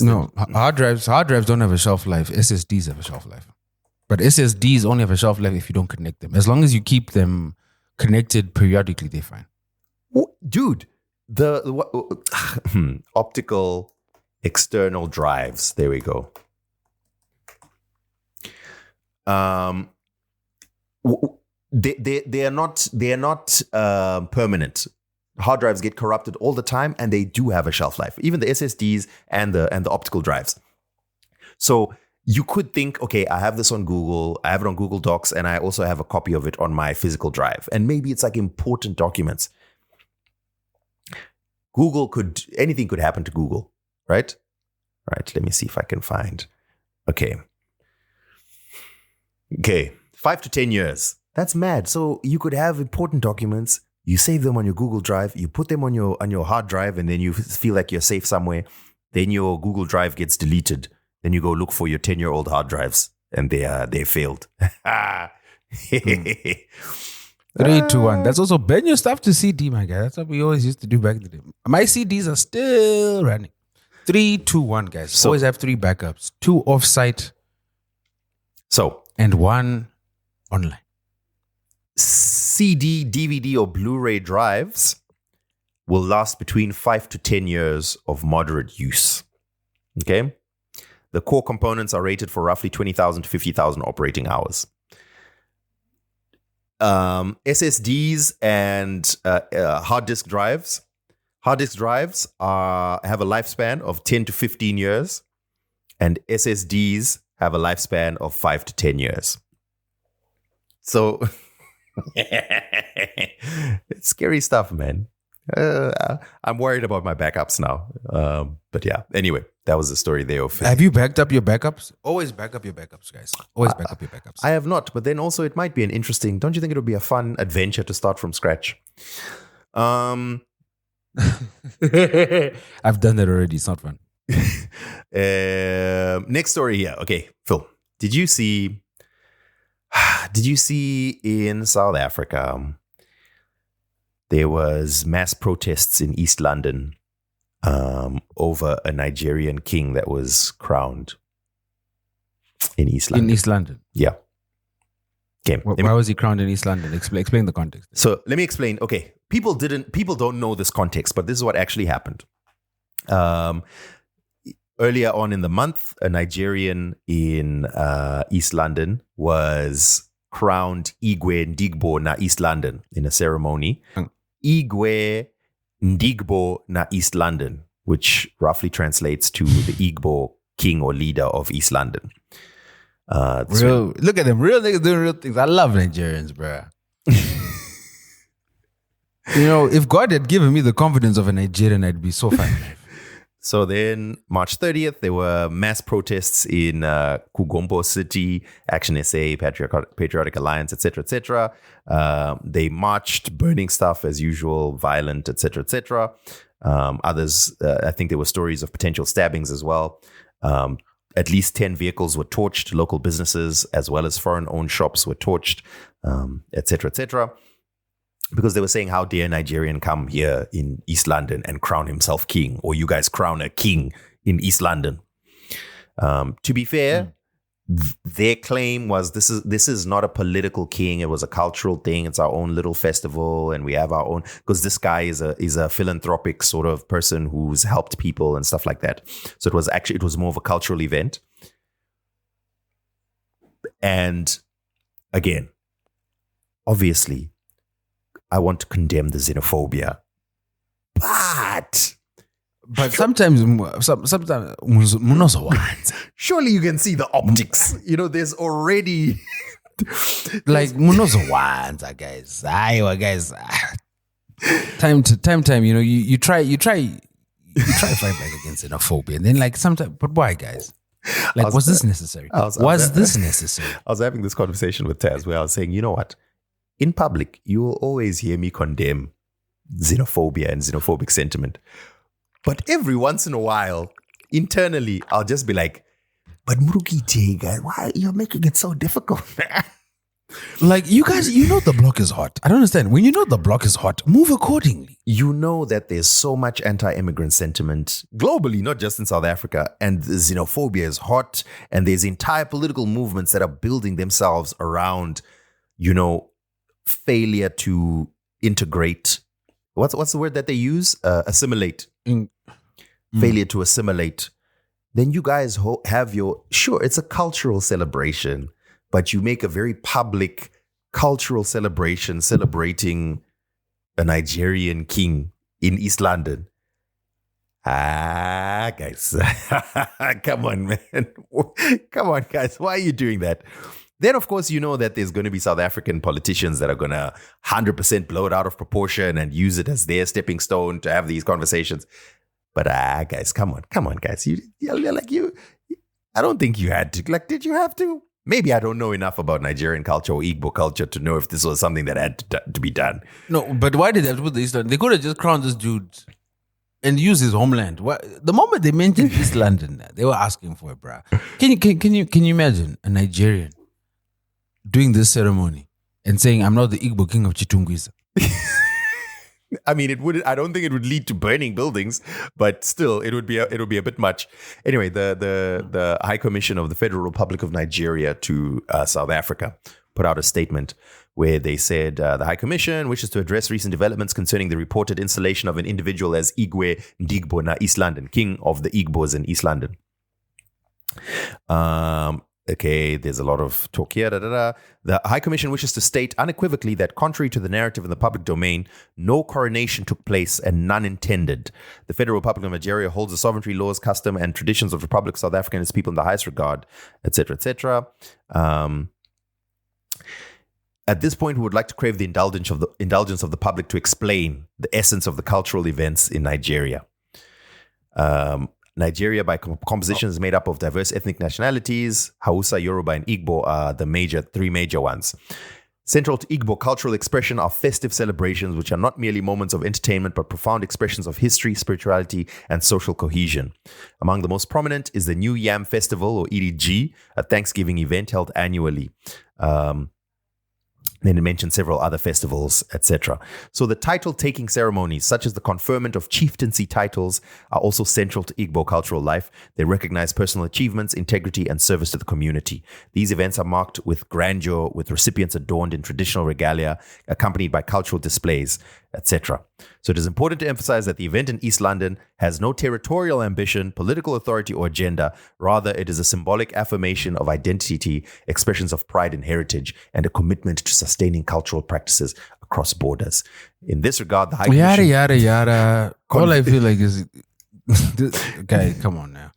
[SPEAKER 2] No, hard drives don't have a shelf life. SSDs have a shelf life. But SSDs only have a shelf life if you don't connect them. As long as you keep them connected periodically, they're fine.
[SPEAKER 1] Dude, optical external drives. There we go. They are not permanent. Hard drives get corrupted all the time, and they do have a shelf life. Even the SSDs and the optical drives. So you could think, okay, I have this on Google, I have it on Google Docs, and I also have a copy of it on my physical drive. And maybe it's like important documents. Anything could happen to Google, right? Right. Let me see if I can find. Okay, 5 to 10 years. That's mad. So you could have important documents. You save them on your Google Drive. You put them on your hard drive, and then you feel like you're safe somewhere. Then your Google Drive gets deleted. Then you go look for your 10-year-old hard drives, and they failed.
[SPEAKER 2] 3, 2, 1. That's also burn your stuff to CD, my guy. That's what we always used to do back in the day. My CDs are still running. 3, 2, 1, guys. So, always have 3 backups. 2 offsite. And 1 online.
[SPEAKER 1] CD, DVD, or Blu-ray drives will last between 5 to 10 years of moderate use. Okay? The core components are rated for roughly 20,000 to 50,000 operating hours. SSDs and hard disk drives. Hard disk drives have a lifespan of 10 to 15 years, and SSDs have a lifespan of 5 to 10 years. So it's scary stuff, man. I'm worried about my backups now. But yeah, anyway, that was the story there.
[SPEAKER 2] Have you backed up your backups? Always back up your backups, guys. Always back up your backups.
[SPEAKER 1] I have not, but then also it might be an interesting, don't you think it would be a fun adventure to start from scratch?
[SPEAKER 2] I've done that already. It's not fun.
[SPEAKER 1] Next story here. Okay, Phil, did you see in South Africa there was mass protests in East London over a Nigerian king that was crowned in East London?
[SPEAKER 2] In East London?
[SPEAKER 1] Yeah. Okay.
[SPEAKER 2] Why was he crowned in East London? Explain the context.
[SPEAKER 1] So let me explain. Okay, people don't know this context, but this is what actually happened. Earlier on in the month, a Nigerian in East London was crowned Igwe Ndigbo na East London in a ceremony. Igwe Ndigbo na East London, which roughly translates to the Igbo king or leader of East London.
[SPEAKER 2] Look at them, real niggas doing real things. I love Nigerians, bro. If God had given me the confidence of a Nigerian, I'd be so fine.
[SPEAKER 1] So then, March 30th, there were mass protests in Kugombo City, Action SA, Patriotic Alliance, etc., etc. They marched, burning stuff as usual, violent, etc., etc. Others, I think there were stories of potential stabbings as well. At least 10 vehicles were torched. Local businesses, as well as foreign-owned shops, were torched, etc., etc. Because they were saying, how dare Nigerian come here in East London and crown himself king, or you guys crown a king in East London. To be fair, their claim was this is not a political king. It was a cultural thing. It's our own little festival, and we have our own, because this guy is a philanthropic sort of person who's helped people and stuff like that. So it was more of a cultural event. And again, obviously, I want to condemn the xenophobia, but
[SPEAKER 2] sometimes
[SPEAKER 1] surely you can see the optics. There's already
[SPEAKER 2] like guys. Guys. Time. You try fight back against xenophobia, and then sometimes, but why, guys? Was this necessary? Was this necessary?
[SPEAKER 1] I was having this conversation with Taz where I was saying, you know what? In public, you will always hear me condemn xenophobia and xenophobic sentiment. But every once in a while, internally, I'll just be like, but Muruki J, guys, why you're making it so difficult?
[SPEAKER 2] You guys, the block is hot. I don't understand. When the block is hot, move accordingly.
[SPEAKER 1] You know that there's so much anti-immigrant sentiment globally, not just in South Africa. And the xenophobia is hot. And there's entire political movements that are building themselves around, failure to integrate. What's the word that they use? Assimilate. Failure to assimilate. Then you guys have it's a cultural celebration, but you make a very public cultural celebration celebrating a Nigerian king in East London. Guys. Come on, man. Come on, guys. Why are you doing that? Then, of course, you know that there's going to be South African politicians that are going to 100% blow it out of proportion and use it as their stepping stone to have these conversations. But guys, come on, guys. I don't think you had to. Did you have to? Maybe I don't know enough about Nigerian culture or Igbo culture to know if this was something that had to be done.
[SPEAKER 2] No, but why did they have to put the East London? They could have just crowned this dude and used his homeland. The moment they mentioned East London, they were asking for it, bruh. Can you imagine a Nigerian doing this ceremony and saying, I'm not the Igbo king of Chitungwiza?
[SPEAKER 1] I mean, I don't think it would lead to burning buildings, but still, it would be a bit much. Anyway, the High Commission of the Federal Republic of Nigeria to South Africa put out a statement where they said the High Commission wishes to address recent developments concerning the reported installation of an individual as Igwe Ndigbo na East London, king of the Igbos in East London. Okay, there's a lot of talk here. The High Commission wishes to state unequivocally that contrary to the narrative in the public domain, no coronation took place and none intended. The Federal Republic of Nigeria holds the sovereignty, laws, custom, and traditions of the Republic of South Africa and its people in the highest regard, etc., etc. At this point, we would like to crave the indulgence of the public to explain the essence of the cultural events in Nigeria. Nigeria, by composition, is made up of diverse ethnic nationalities. Hausa, Yoruba, and Igbo are the three major ones. Central to Igbo cultural expression are festive celebrations, which are not merely moments of entertainment, but profound expressions of history, spirituality, and social cohesion. Among the most prominent is the New Yam Festival, or EDG, a Thanksgiving event held annually. Then it mentioned several other festivals, etc. So the title-taking ceremonies, such as the conferment of chieftaincy titles, are also central to Igbo cultural life. They recognize personal achievements, integrity, and service to the community. These events are marked with grandeur, with recipients adorned in traditional regalia, accompanied by cultural displays, etc. So it is important to emphasize that the event in East London has no territorial ambition, political authority, or agenda. Rather, it is a symbolic affirmation of identity, expressions of pride and heritage, and a commitment to sustaining cultural practices across borders. In this regard, the High Commission...
[SPEAKER 2] Yada. All I feel like is... Guy, come on now.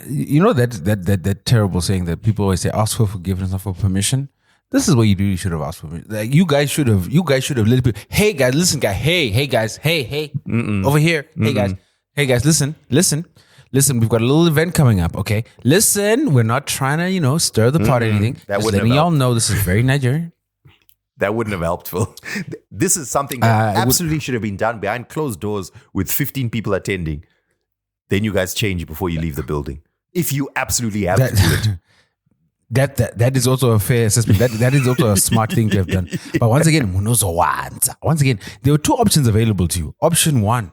[SPEAKER 2] You know that terrible saying that people always say, ask for forgiveness, not for permission? This is what you should have asked for me. Like you guys should have little bit. Hey guys, listen, guys. Hey guys. Hey. Over here. Hey guys. Listen. We've got a little event coming up. Okay. Listen, we're not trying to stir the pot or anything.
[SPEAKER 1] That
[SPEAKER 2] Just letting y'all know this is very Nigerian.
[SPEAKER 1] That wouldn't have helped, Phil. This is something that absolutely should have been done behind closed doors with 15 people attending. Then you guys change before you leave the building. If you absolutely have to do it.
[SPEAKER 2] That is also a fair assessment. That is also a smart thing to have done. But once again, there were two options available to you. Option one,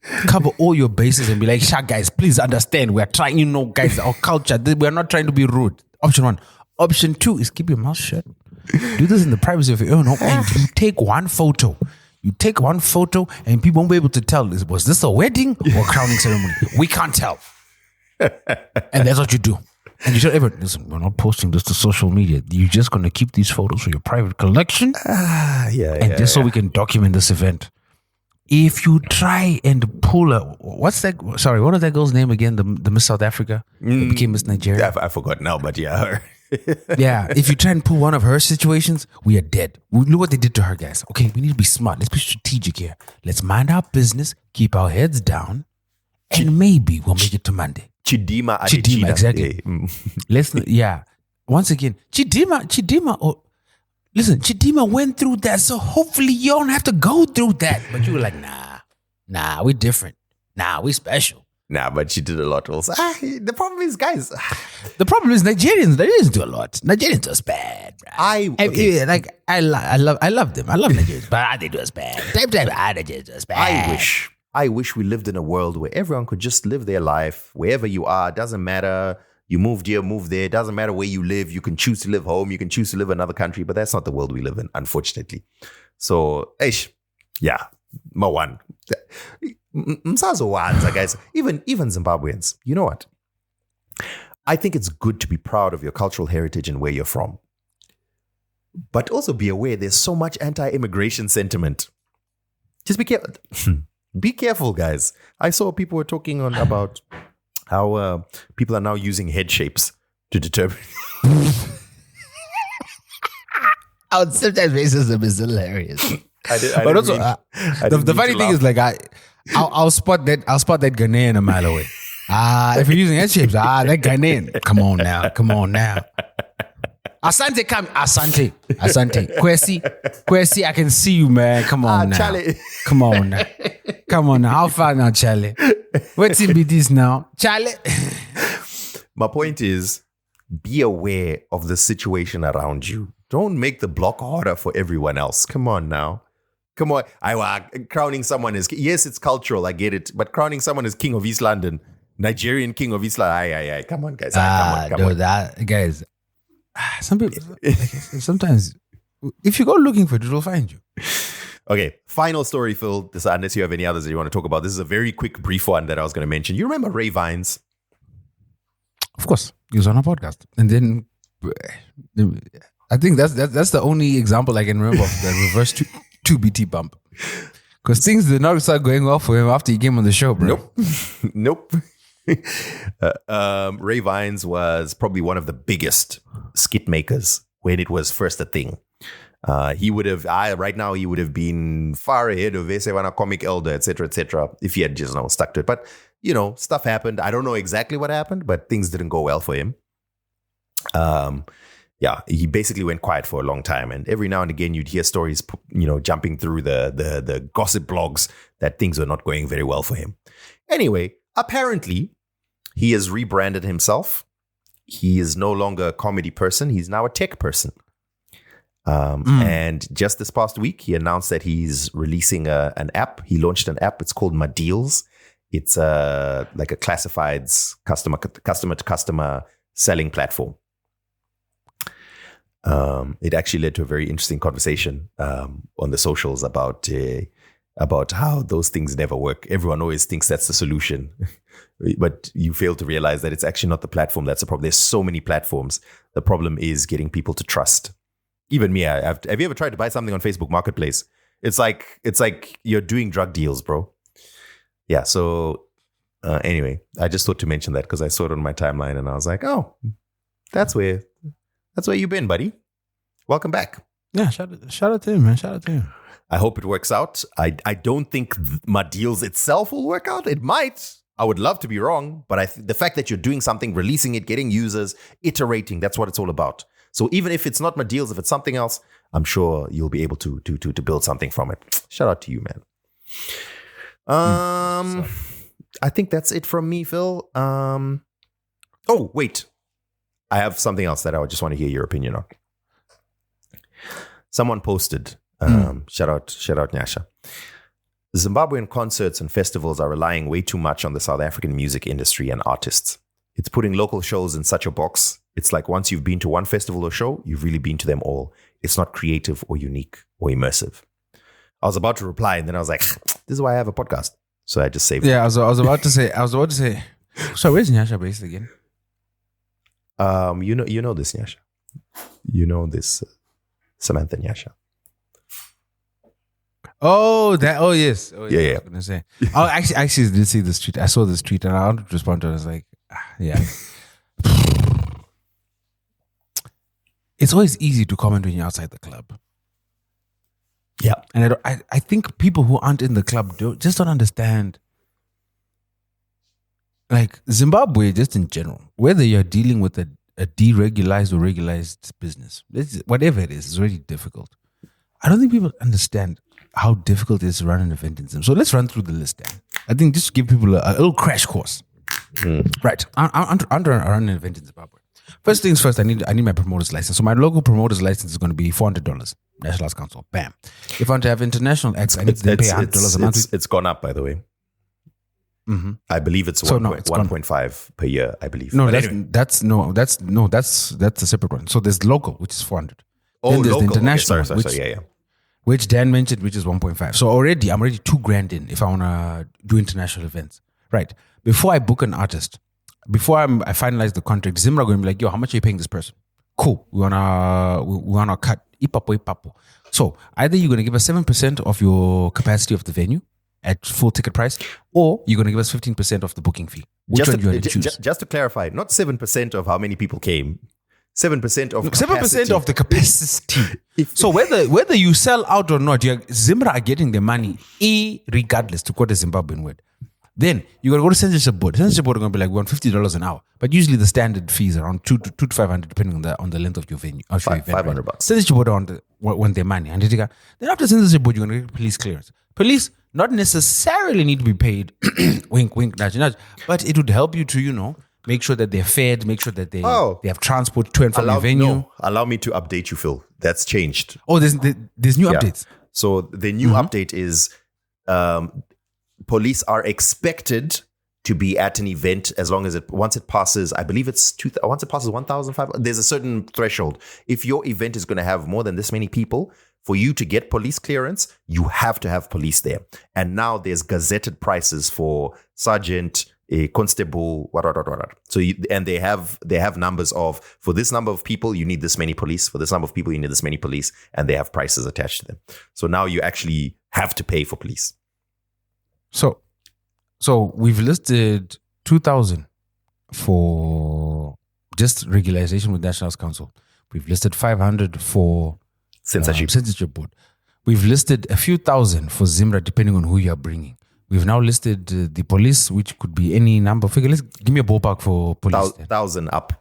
[SPEAKER 2] cover all your bases and be like, guys, please understand. We're trying, guys, our culture. We're not trying to be rude. Option one. Option two is keep your mouth shut. Do this in the privacy of your own home and you take one photo. You take one photo and people won't be able to tell, was this a wedding or crowning ceremony? We can't tell. And that's what you do. And you tell everyone, listen, we're not posting this to social media. You're just going to keep these photos for your private collection. So we can document this event. If you try and pull what was that girl's name again? The Miss South Africa that became Miss Nigeria.
[SPEAKER 1] I forgot now, but yeah.
[SPEAKER 2] Yeah, if you try and pull one of her situations, we are dead. Look what they did to her, guys. Okay, we need to be smart. Let's be strategic here. Let's mind our business, keep our heads down, and maybe we'll make it to Monday.
[SPEAKER 1] Chidima,
[SPEAKER 2] exactly. Once again, Chidima. Listen, Chidima went through that, so hopefully you don't have to go through that. But you were like, nah, we're different. Nah, we special.
[SPEAKER 1] Nah, but she did a lot also. The problem is, guys.
[SPEAKER 2] The problem is Nigerians do a lot. Nigerians do us bad. I love them. I love Nigerians, but they do us bad. Nigerians do us bad.
[SPEAKER 1] I wish we lived in a world where everyone could just live their life wherever you are. Doesn't matter. You moved here, moved there. Doesn't matter where you live. You can choose to live home. You can choose to live in another country, but that's not the world we live in, unfortunately. So, Mawan. Guys, even Zimbabweans, you know what? I think it's good to be proud of your cultural heritage and where you're from. But also be aware there's so much anti-immigration sentiment. Just be careful. Be careful, guys. I saw people were talking about how people are now using head shapes to determine.
[SPEAKER 2] Sometimes racism is hilarious. The funny thing is, like, I'll spot that Ghanaian a mile away. If you're using head shapes, that Ghanaian. Come on now. Asante, come. Asante. Kwesi, I can see you, man. Come on now.
[SPEAKER 1] Charlie.
[SPEAKER 2] Come on now. How far now, Charlie? What's in be this now? Charlie.
[SPEAKER 1] My point is, be aware of the situation around you. Don't make the block harder for everyone else. Come on now. Come on. Crowning someone as... Yes, it's cultural. I get it. But crowning someone as King of East London, Nigerian King of East London. Come on, guys. Come on.
[SPEAKER 2] Guys, some people... sometimes, if you go looking for it, it will find you.
[SPEAKER 1] Okay. Final story, Phil. This, unless you have any others that you want to talk about. This is a very quick, brief one that I was going to mention. You remember Ray Vines?
[SPEAKER 2] Of course. He was on a podcast. And then... I think that's the only example I can remember of the reverse 2BT bump. Because things did not start going well for him after he came on the show, bro.
[SPEAKER 1] Nope. Ray Vines was probably one of the biggest skit makers when it was first a thing. He would have been far ahead of Esevana Comic Elder, etc., if he had just stuck to it. But, stuff happened. I don't know exactly what happened, but things didn't go well for him. He basically went quiet for a long time. And every now and again, you'd hear stories, jumping through the gossip blogs that things were not going very well for him. Anyway, apparently, he has rebranded himself. He is no longer a comedy person. He's now a tech person. And just this past week, he announced that he's releasing an app. He launched an app. It's called My Deals. It's like a classifieds customer to customer selling platform. It actually led to a very interesting conversation on the socials about how those things never work. Everyone always thinks that's the solution, but you fail to realize that it's actually not the platform that's the problem. There's so many platforms. The problem is getting people to trust. Even me, have you ever tried to buy something on Facebook Marketplace? It's like you're doing drug deals, bro. Yeah. So anyway, I just thought to mention that because I saw it on my timeline and I was like, oh, that's where you've been, buddy. welcome back.
[SPEAKER 2] Yeah, shout out to him, man. Shout out to him.
[SPEAKER 1] I hope it works out. I don't think my deals itself will work out. It might. I would love to be wrong, but the fact that you're doing something, releasing it, getting users, iterating, that's what it's all about. So even if it's not my deals, if it's something else, I'm sure you'll be able to build something from it. Shout out to you, man. I think that's it from me, Phil. Oh, wait. I have something else that I just want to hear your opinion on. Someone posted, shout out Nyasha. Zimbabwean concerts and festivals are relying way too much on the South African music industry and artists. It's putting local shows in such a box. It's like once you've been to one festival or show, you've really been to them all. It's not creative or unique or immersive. I was about to reply and then I was like, this is why I have a podcast. So I just saved it.
[SPEAKER 2] Yeah, I was about to say, so where's Nyasha based again?
[SPEAKER 1] You know this, Nyasha. You know this, Samantha Nyasha.
[SPEAKER 2] Yes.
[SPEAKER 1] Yeah.
[SPEAKER 2] I was gonna say. I actually did see this tweet. I saw this tweet and I wanted to respond to it. I was like, yeah. It's always easy to comment when you're outside the club.
[SPEAKER 1] Yeah.
[SPEAKER 2] And I think people who aren't in the club just don't understand. Like Zimbabwe, just in general, whether you're dealing with a deregularized or regularized business, whatever it is, it's really difficult. I don't think people understand how difficult it is to run an event in Zimbabwe. So let's run through the list then. I think just to give people a little crash course. Right. I'm running an event in Zimbabwe. First things first, I need my promoter's license. So my local promoter's license is going to be $400. National Arts Council. Bam. If I want to have international acts, I need to pay $100 a month.
[SPEAKER 1] It's gone up, by the way. Mm-hmm. I believe it's 1.5 per year, I believe.
[SPEAKER 2] No, that's a separate one. So there's local, which is 400.
[SPEAKER 1] Oh,
[SPEAKER 2] then there's
[SPEAKER 1] local.
[SPEAKER 2] The international,
[SPEAKER 1] Sorry.
[SPEAKER 2] Which Dan mentioned, which is 1.5. So I'm already $2,000 in if I want to do international events. Right. Before I book an artist, before I finalize the contract, Zimra going to be like, yo, how much are you paying this person? Cool. We wanna cut ipapo. So either you're gonna give us 7% of your capacity of the venue at full ticket price, or you're gonna give us 15% of the booking fee. Which one do you want to choose?
[SPEAKER 1] Just to clarify, not 7% of how many people came. 7% of
[SPEAKER 2] 7% of the capacity. So whether you sell out or not, Zimra are getting the money regardless, to quote a Zimbabwean word. Then you got to go to censorship board. Censorship board are going to be like, we want $50 an hour. But usually the standard fees are around $200 to $500 depending on the length of your venue.
[SPEAKER 1] $500.
[SPEAKER 2] Censorship board want their money. And then after censorship board, you're going to get police clearance. Police not necessarily need to be paid, wink, wink, nudge, nudge. But it would help you to, make sure that they're fed, make sure that they have transport to and from your venue.
[SPEAKER 1] No, allow me to update you, Phil. That's changed.
[SPEAKER 2] Oh, there's new updates.
[SPEAKER 1] So the new update is police are expected to be at an event as long as once it passes, I believe it's once it passes 1,500, there's a certain threshold. If your event is going to have more than this many people, for you to get police clearance, you have to have police there. And now there's gazetted prices for sergeant, a constable, what. So they have numbers of, for this number of people you need this many police, for this number of people you need this many police, and they have prices attached to them. So now you actually have to pay for police.
[SPEAKER 2] So we've listed 2,000 for just regularization with National Arts Council. We've listed 500 for censorship board. We've listed a few thousand for Zimra, depending on who you are bringing. We've now listed the police, which could be any number. Figure, give me a ballpark for police.
[SPEAKER 1] 1,000 up.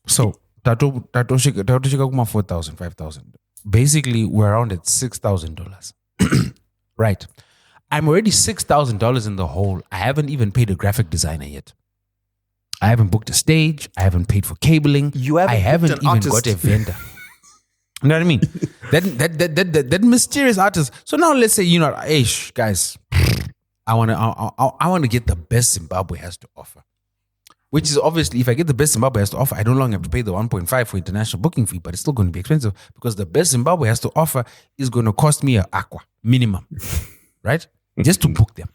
[SPEAKER 2] So, Tato Shika 4,000, 5,000. Basically, we're around at $6,000. Right. I'm already $6,000 in the hole. I haven't even paid a graphic designer yet. I haven't booked a stage. I haven't paid for cabling. I haven't even got a vendor. You know what I mean? that mysterious artist. So now let's say, guys, I want to get the best Zimbabwe has to offer. Which is obviously, if I get the best Zimbabwe has to offer, I no longer have to pay the 1.5 for international booking fee, but it's still going to be expensive because the best Zimbabwe has to offer is going to cost me an aqua minimum, right? Just to book them.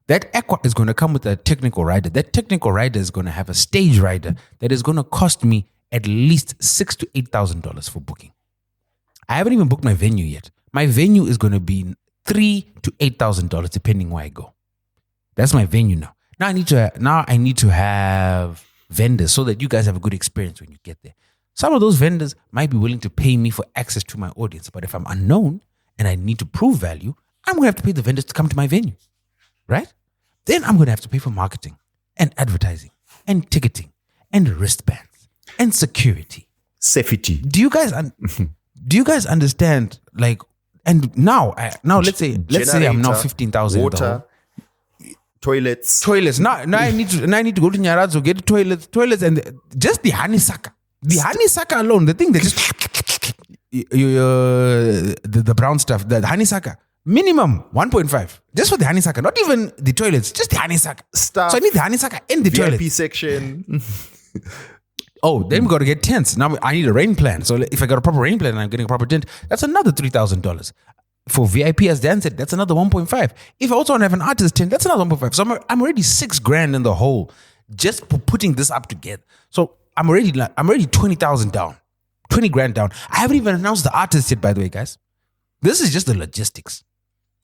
[SPEAKER 2] That aqua is going to come with a technical rider. That technical rider is going to have a stage rider that is going to cost me at least $6,000 to $8,000 for booking. I haven't even booked my venue yet. My venue is going to be $3,000 to $8,000 depending where I go. That's my venue now. Now I need to have vendors so that you guys have a good experience when you get there. Some of those vendors might be willing to pay me for access to my audience. But if I'm unknown and I need to prove value, I'm going to have to pay the vendors to come to my venue. Right? Then I'm going to have to pay for marketing and advertising and ticketing and wristbands and security.
[SPEAKER 1] Safety.
[SPEAKER 2] Do you guys understand? Like, and now let's say I'm now 15,000.
[SPEAKER 1] Water, toilets.
[SPEAKER 2] Now I need to go to Nyaradzo, get toilets, and just the honeysucker. The honeysucker alone, the thing that just the brown stuff, the honeysucker. Minimum 1.5 just for the honeysucker, not even the toilets, just the honeysucker stuff. So I need the honeysucker and the
[SPEAKER 1] VIP
[SPEAKER 2] toilet
[SPEAKER 1] section.
[SPEAKER 2] Oh, then we got to get tents. Now I need a rain plan. So if I got a proper rain plan and I'm getting a proper tent, that's another $3,000. For VIP, as Dan said, that's another 1.5. If I also want to have an artist tent, that's another 1.5. So I'm already $6,000 in the hole just for putting this up together. So I'm already 20,000 down, 20 grand down. I haven't even announced the artist yet, by the way, guys. This is just the logistics.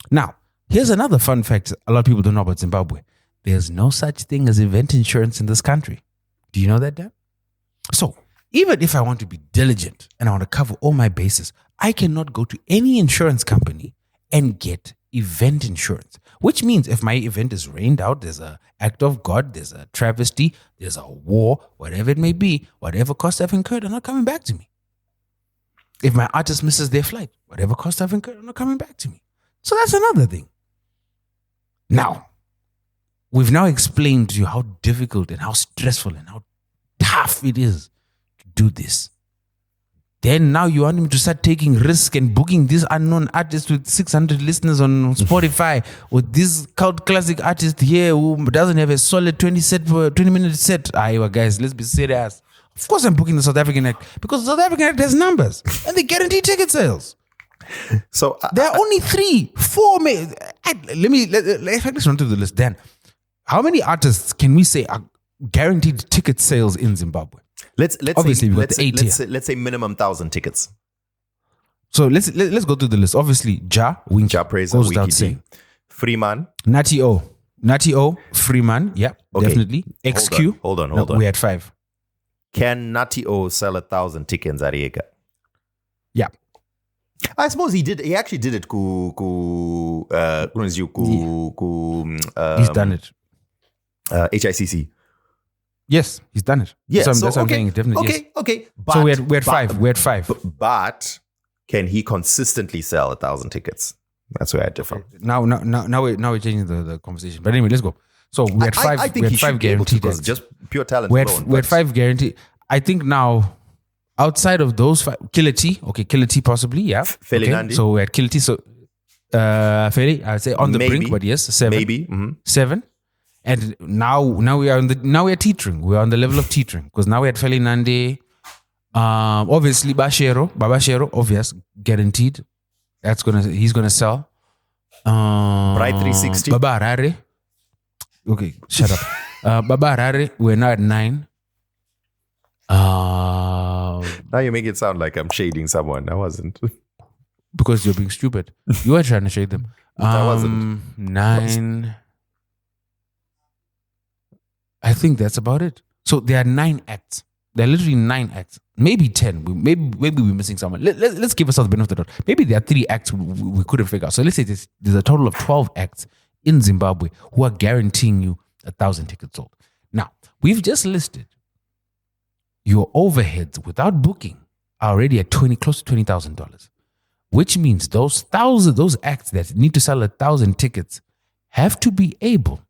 [SPEAKER 2] Now, here's another fun fact a lot of people don't know about Zimbabwe. There's no such thing as event insurance in this country. Do you know that, Dan? So, even if I want to be diligent and I want to cover all my bases, I cannot go to any insurance company and get event insurance. Which means if my event is rained out, there's an act of God, there's a travesty, there's a war, whatever it may be, whatever costs I've incurred are not coming back to me. If my artist misses their flight, whatever costs I've incurred are not coming back to me. So that's another thing. Now, we've now explained to you how difficult and how stressful and how tough it is to do this. Then now you want me to start taking risk and booking this unknown artist with 600 listeners on Spotify, or this cult classic artist here who doesn't have a solid 20-minute set. Guys, let's be serious. Of course I'm booking the South African act because the South African act has numbers and they guarantee ticket sales.
[SPEAKER 1] So
[SPEAKER 2] there are only 3-4. Let's run through the list. Dan, how many artists can we say are guaranteed ticket sales in Zimbabwe?
[SPEAKER 1] Let's say minimum 1,000 tickets.
[SPEAKER 2] So let's go through the list. Obviously, Wince
[SPEAKER 1] Praiser,
[SPEAKER 2] goes without saying.
[SPEAKER 1] Freeman,
[SPEAKER 2] Natty O, Freeman, yeah, okay. Definitely. XQ.
[SPEAKER 1] Hold on.
[SPEAKER 2] We had 5.
[SPEAKER 1] Can Natty O sell 1,000 tickets at Ariega?
[SPEAKER 2] Yeah.
[SPEAKER 1] I suppose he did. He actually did it.
[SPEAKER 2] He's done it.
[SPEAKER 1] HICC.
[SPEAKER 2] Yes, he's done it.
[SPEAKER 1] Yeah,
[SPEAKER 2] that's what I'm saying. Definitely.
[SPEAKER 1] Okay,
[SPEAKER 2] yes.
[SPEAKER 1] okay.
[SPEAKER 2] So we had 5. We had 5.
[SPEAKER 1] But can he consistently sell 1,000 tickets? That's where I differ.
[SPEAKER 2] Okay. Now we're changing the conversation. But anyway, let's go. So we had 5.
[SPEAKER 1] I think he should be able to, because just pure talent.
[SPEAKER 2] We had 5 guaranteed. I think now, outside of those 5, Killer T possibly, yeah.
[SPEAKER 1] Felinandi.
[SPEAKER 2] So we had Killer T. So Feli, I'd say on the brink, but yes, 7.
[SPEAKER 1] Maybe. Mm-hmm.
[SPEAKER 2] 7. And now we are teetering. We are on the level of teetering because now we had Felinandi. Obviously Babashero, obvious, guaranteed. He's gonna sell.
[SPEAKER 1] Bright 360.
[SPEAKER 2] Baba Harare. Okay, shut up. Baba Harare, we're now at 9.
[SPEAKER 1] Now you make it sound like I'm shading someone. I wasn't.
[SPEAKER 2] Because you're being stupid. You were trying to shade them.
[SPEAKER 1] I wasn't.
[SPEAKER 2] 9. I think that's about it. So there are 9 acts. There are literally 9 acts. Maybe 10. Maybe we're missing someone. Let's give ourselves the benefit of the doubt. Maybe there are 3 acts we couldn't figure out. So let's say there's a total of 12 acts in Zimbabwe who are guaranteeing you 1,000 tickets sold. Now, we've just listed your overheads without booking are already at close to $20,000, which means those acts that need to sell 1,000 tickets have to be able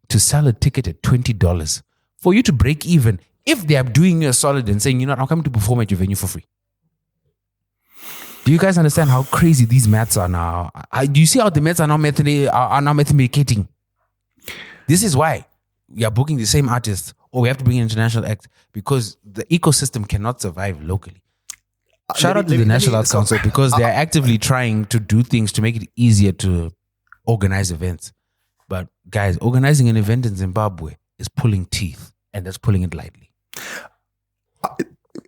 [SPEAKER 2] to sell a ticket at $20 for you to break even if they are doing you a solid and saying, I'm coming to perform at your venue for free. Do you guys understand how crazy these maths are now? Do you see how the maths are now mathemating? This is why we are booking the same artists, or we have to bring an international act, because the ecosystem cannot survive locally. Shout out to the National Arts Council because they are actively trying to do things to make it easier to organize events. But guys, organizing an event in Zimbabwe is pulling teeth, and that's pulling it lightly.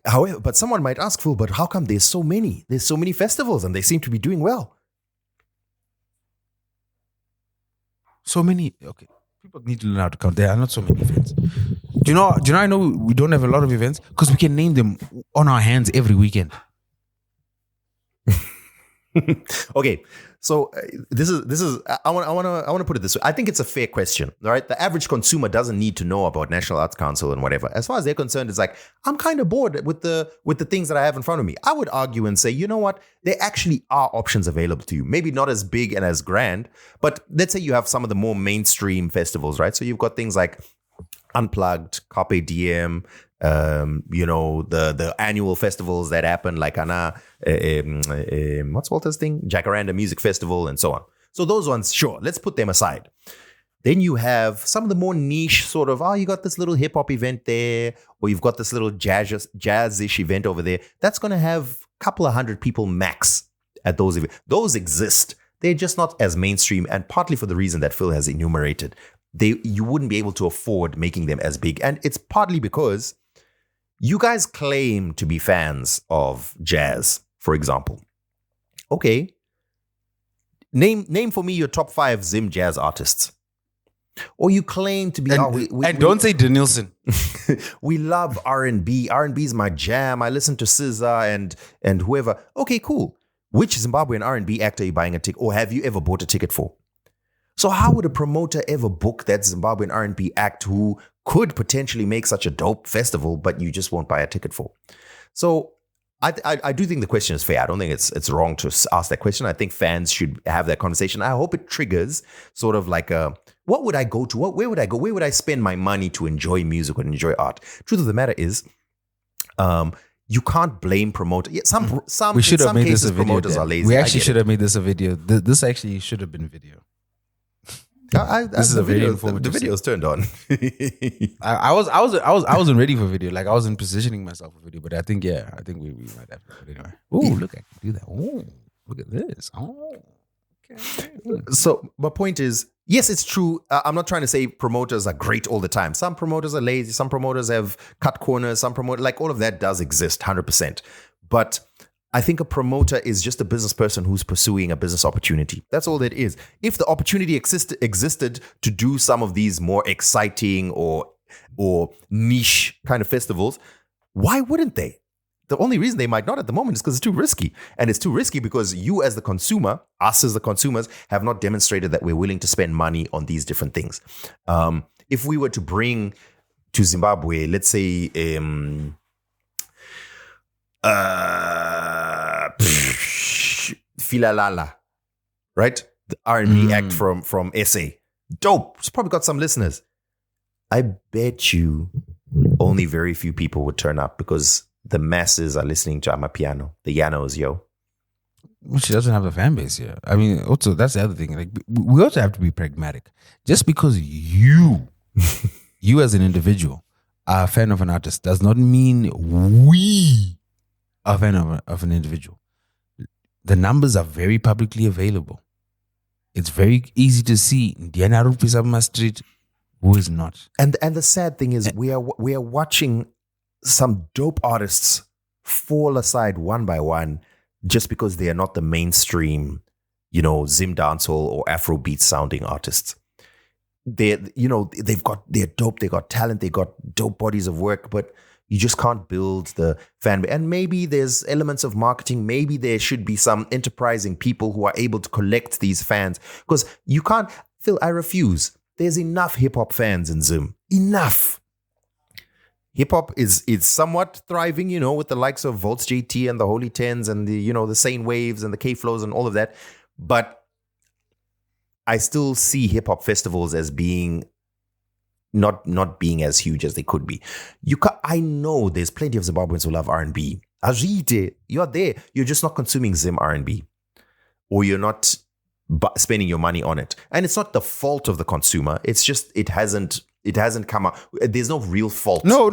[SPEAKER 1] However, but someone might ask, Phil, but how come there's so many? There's so many festivals and they seem to be doing well.
[SPEAKER 2] So many. Okay. People need to learn how to count. There are not so many events. Do you know? I know we don't have a lot of events because we can name them on our hands every weekend.
[SPEAKER 1] Okay, so this is I want to put it this way. I think it's a fair question. All right, the average consumer doesn't need to know about National Arts Council and whatever. As far as they're concerned, it's like, I'm kind of bored with the things that I have in front of me. I would argue and say, you know what? There actually are options available to you. Maybe not as big and as grand, but let's say you have some of the more mainstream festivals, right? So you've got things like Unplugged, Carpe Diem, the annual festivals that happen, like what's Walter's thing? Jacaranda Music Festival and so on. So those ones, sure, let's put them aside. Then you have some of the more niche sort of, you got this little hip hop event there, or you've got this little jazz-ish event over there. That's going to have a couple of hundred people max at those events. Those exist. They're just not as mainstream, and partly for the reason that Phil has enumerated. You wouldn't be able to afford making them as big. And it's partly because you guys claim to be fans of jazz, for example. Okay. Name for me your top 5 Zim jazz artists. Or you claim to be...
[SPEAKER 2] don't say Danielson.
[SPEAKER 1] We love R&B. R&B is my jam. I listen to SZA and whoever. Okay, cool. Which Zimbabwean R&B actor are you buying a ticket, or have you ever bought a ticket for? So how would a promoter ever book that Zimbabwean R&B act who could potentially make such a dope festival, but you just won't buy a ticket for? So I do think the question is fair. I don't think it's wrong to ask that question. I think fans should have that conversation. I hope it triggers sort of like what would I go to? Where would I go? Where would I spend my money to enjoy music or enjoy art? Truth of the matter is, you can't blame promoter. Yeah, some
[SPEAKER 2] we should
[SPEAKER 1] in
[SPEAKER 2] have
[SPEAKER 1] some
[SPEAKER 2] made
[SPEAKER 1] cases
[SPEAKER 2] this a video.
[SPEAKER 1] Promoters are lazy.
[SPEAKER 2] We actually should have made this a video. This actually should have been video. This is a very informative.
[SPEAKER 1] The video's turned on.
[SPEAKER 2] I wasn't ready for video. Like I wasn't positioning myself for video, but I think we might have to. But anyway, look, I can do that. Oh, look at this. Oh, okay.
[SPEAKER 1] So my point is, yes, it's true. I'm not trying to say promoters are great all the time. Some promoters are lazy. Some promoters have cut corners. Some promoters, like all of that does exist 100%. But I think a promoter is just a business person who's pursuing a business opportunity. That's all that is. If the opportunity existed to do some of these more exciting or niche kind of festivals, why wouldn't they? The only reason they might not at the moment is because it's too risky. And it's too risky because you as the consumer, us as the consumers, have not demonstrated that we're willing to spend money on these different things. If we were to bring to Zimbabwe, let's say... Filalala, right? The R&B act from SA. Dope. It's probably got some listeners. I bet you only very few people would turn up because the masses are listening to amapiano. The Yanos, yo.
[SPEAKER 2] Well, she doesn't have a fan base here. I mean, also, that's the other thing. Like, we also have to be pragmatic. Just because you as an individual are a fan of an artist does not mean we are a fan of an individual. The numbers are very publicly available. It's very easy to see Indiana Rupisabma Street, who is not.
[SPEAKER 1] And the sad thing is we are watching some dope artists fall aside one by one just because they are not the mainstream, Zim dancehall or Afrobeat sounding artists. They're dope, they got talent, they got dope bodies of work, but you just can't build the fan base. And maybe there's elements of marketing. Maybe there should be some enterprising people who are able to collect these fans. Because you can't, Phil, I refuse. There's enough hip-hop fans in Zim. Enough. Hip-hop is somewhat thriving, with the likes of Volts JT and the Holy Tens and the Sane Waves and the K-Flows and all of that. But I still see hip-hop festivals as being not being as huge as they could be. I know there's plenty of Zimbabweans who love R&B. Ajite, you're there. You're just not consuming Zim R&B, or you're not spending your money on it. And it's not the fault of the consumer. It's just it hasn't come out. There's no real fault.
[SPEAKER 2] No.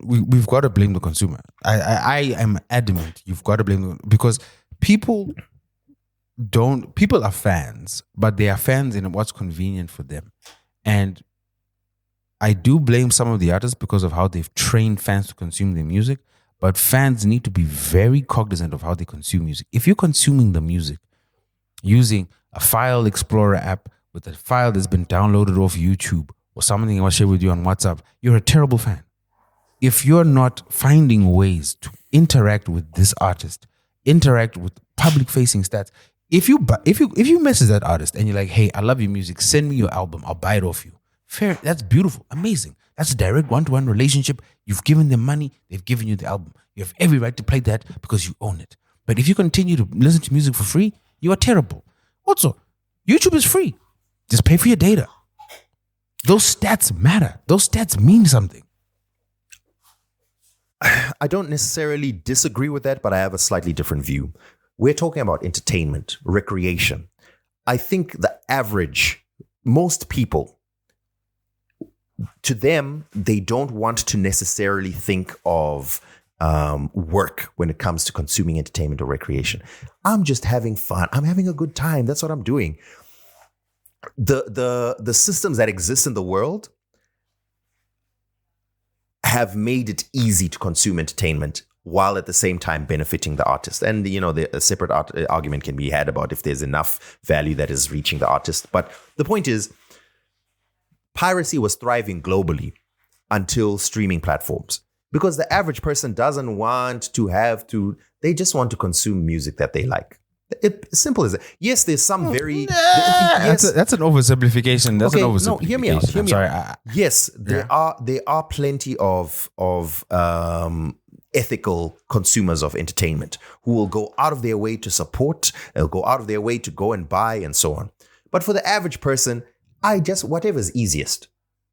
[SPEAKER 2] We've got to blame the consumer. I am adamant. You've got to blame because people are fans, but they are fans in what's convenient for them. And I do blame some of the artists because of how they've trained fans to consume their music, but fans need to be very cognizant of how they consume music. If you're consuming the music using a file explorer app with a file that's been downloaded off YouTube or something I share with you on WhatsApp, you're a terrible fan. If you're not finding ways to interact with this artist, interact with public-facing stats, if you message that artist and you're like, hey, I love your music, send me your album, I'll buy it off you. Fair, that's beautiful, amazing. That's a direct one-to-one relationship. You've given them money, they've given you the album. You have every right to play that because you own it. But if you continue to listen to music for free, you are terrible. Also, YouTube is free. Just pay for your data. Those stats matter. Those stats mean something.
[SPEAKER 1] I don't necessarily disagree with that, but I have a slightly different view. We're talking about entertainment, recreation. I think the average, most people, to them, they don't want to necessarily think of work when it comes to consuming entertainment or recreation. I'm just having fun. I'm having a good time. That's what I'm doing. The systems that exist in the world have made it easy to consume entertainment while at the same time benefiting the artist. And, a separate argument can be had about if there's enough value that is reaching the artist. But the point is, piracy was thriving globally until streaming platforms. Because the average person doesn't want to they just want to consume music that they like. Simple as that. Yes, there's some very... yes.
[SPEAKER 2] That's an oversimplification. That's an oversimplification.
[SPEAKER 1] No, hear me out.
[SPEAKER 2] Sorry.
[SPEAKER 1] Yes, there are plenty of ethical consumers of entertainment who will go out of their way to support, they'll go out of their way to go and buy and so on. But for the average person, whatever is easiest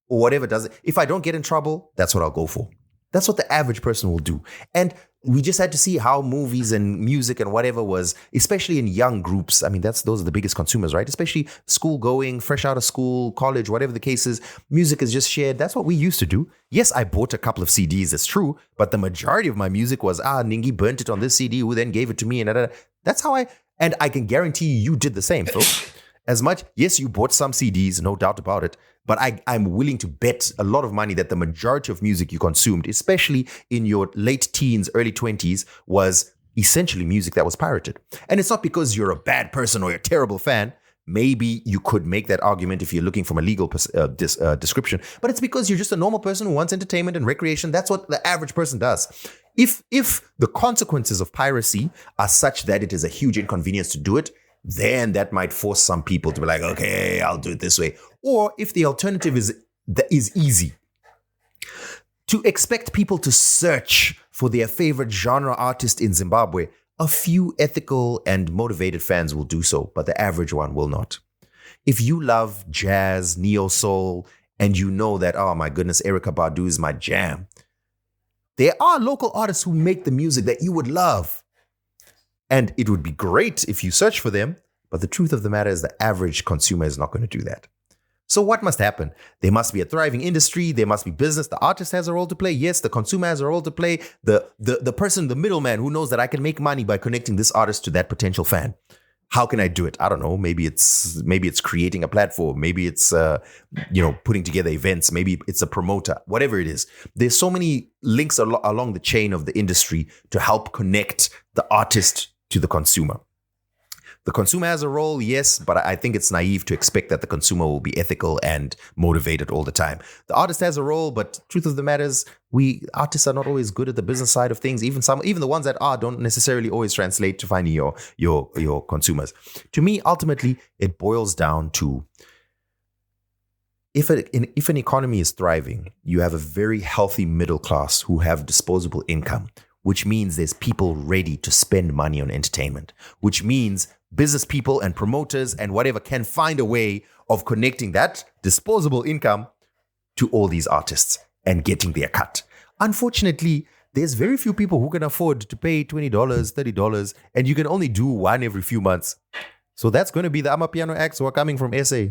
[SPEAKER 1] or whatever does it. If I don't get in trouble, that's what I'll go for. That's what the average person will do. And we just had to see how movies and music and whatever was, especially in young groups. I mean, those are the biggest consumers, right? Especially school going, fresh out of school, college, whatever the case is. Music is just shared. That's what we used to do. Yes, I bought a couple of CDs. It's true. But the majority of my music was, Ningi burnt it on this CD, who then gave it to me. And that's how and I can guarantee you did the same, Phil. As much, yes, you bought some CDs, no doubt about it. But I'm willing to bet a lot of money that the majority of music you consumed, especially in your late teens, early 20s, was essentially music that was pirated. And it's not because you're a bad person or you're a terrible fan. Maybe you could make that argument if you're looking from a legal description. But it's because you're just a normal person who wants entertainment and recreation. That's what the average person does. If the consequences of piracy are such that it is a huge inconvenience to do it, then that might force some people to be like, okay, I'll do it this way. Or if the alternative is easy, to expect people to search for their favorite genre artist in Zimbabwe, a few ethical and motivated fans will do so, but the average one will not. If you love jazz, neo-soul, and you know that, oh my goodness, Erykah Badu is my jam, there are local artists who make the music that you would love. And it would be great if you search for them, but the truth of the matter is the average consumer is not going to do that. So what must happen? There must be a thriving industry. There must be business. The artist has a role to play. Yes, the consumer has a role to play. The person, the middleman who knows that I can make money by connecting this artist to that potential fan. How can I do it? I don't know. Maybe it's creating a platform. Maybe it's putting together events. Maybe it's a promoter. Whatever it is, there's so many links along the chain of the industry to help connect the artist to the consumer. The consumer has a role, yes, but I think it's naive to expect that the consumer will be ethical and motivated all the time. The artist has a role, but truth of the matter is, artists are not always good at the business side of things. Even the ones that are don't necessarily always translate to finding your consumers. To me, ultimately, it boils down to if an economy is thriving, you have a very healthy middle class who have disposable income, which means there's people ready to spend money on entertainment, which means business people and promoters and whatever can find a way of connecting that disposable income to all these artists and getting their cut. Unfortunately, there's very few people who can afford to pay $20, $30, and you can only do one every few months. So that's going to be the amapiano acts who are coming from SA.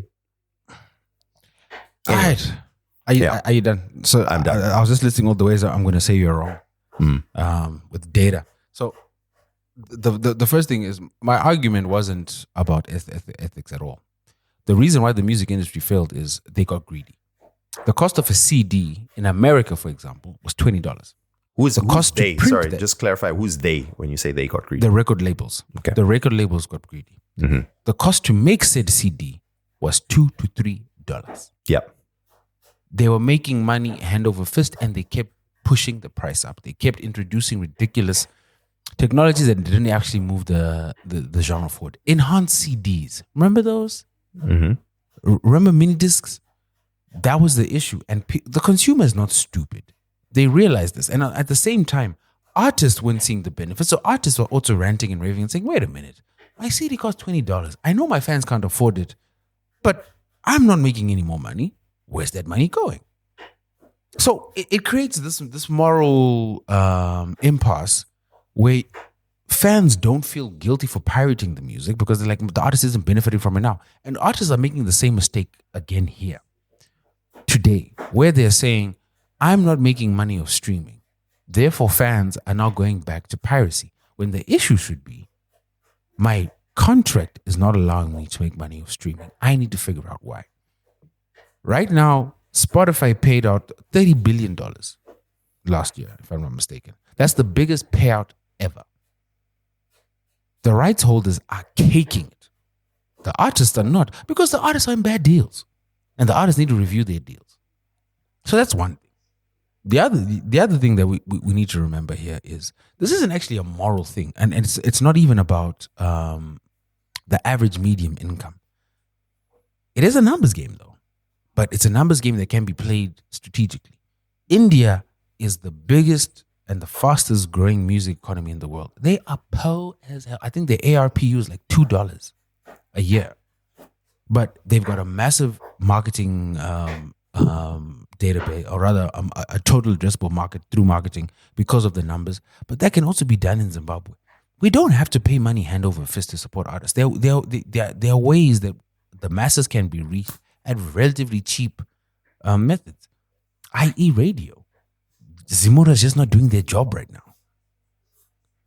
[SPEAKER 2] All right. Are you done? So
[SPEAKER 1] I'm done.
[SPEAKER 2] I was just listing all the ways that I'm going to say you're wrong. With data. So the first thing is, my argument wasn't about ethics at all. The reason why the music industry failed is they got greedy. The cost of a CD in America, for example, was $20.
[SPEAKER 1] Who's they? Sorry, just clarify. Who's they when you say they got greedy?
[SPEAKER 2] The record labels.
[SPEAKER 1] Okay.
[SPEAKER 2] The record labels got greedy. Mm-hmm. The cost to make said CD was $2 to $3.
[SPEAKER 1] Yep.
[SPEAKER 2] They were making money hand over fist, and they kept pushing the price up. They kept introducing ridiculous technologies that didn't actually move the genre forward. Enhanced CDs. Remember those? Remember mini discs? That was the issue. And the consumer is not stupid. They realize this. And at the same time, artists weren't seeing the benefits. So artists were also ranting and raving and saying, wait a minute, my CD costs $20. I know my fans can't afford it, but I'm not making any more money. Where's that money going? So it creates this moral impasse where fans don't feel guilty for pirating the music because they're like, the artist isn't benefiting from it now. And artists are making the same mistake again here today, where they're saying, I'm not making money off streaming. Therefore, fans are now going back to piracy. When the issue should be, my contract is not allowing me to make money off streaming. I need to figure out why. Right now, Spotify paid out $30 billion last year, if I'm not mistaken. That's the biggest payout ever. The rights holders are caking it. The artists are not, because the artists are in bad deals. And the artists need to review their deals. So that's one thing. The other thing that we need to remember here is this isn't actually a moral thing. And it's not even about the average medium income. It is a numbers game, though. But it's a numbers game that can be played strategically. India is the biggest and the fastest growing music economy in the world. They are poor as hell. I think the ARPU is like $2 a year. But they've got a massive marketing database, or rather a total addressable market through marketing because of the numbers. But that can also be done in Zimbabwe. We don't have to pay money hand over fist to support artists. There are ways that the masses can be reached at relatively cheap methods, i.e. radio. Zimura is just not doing their job right now.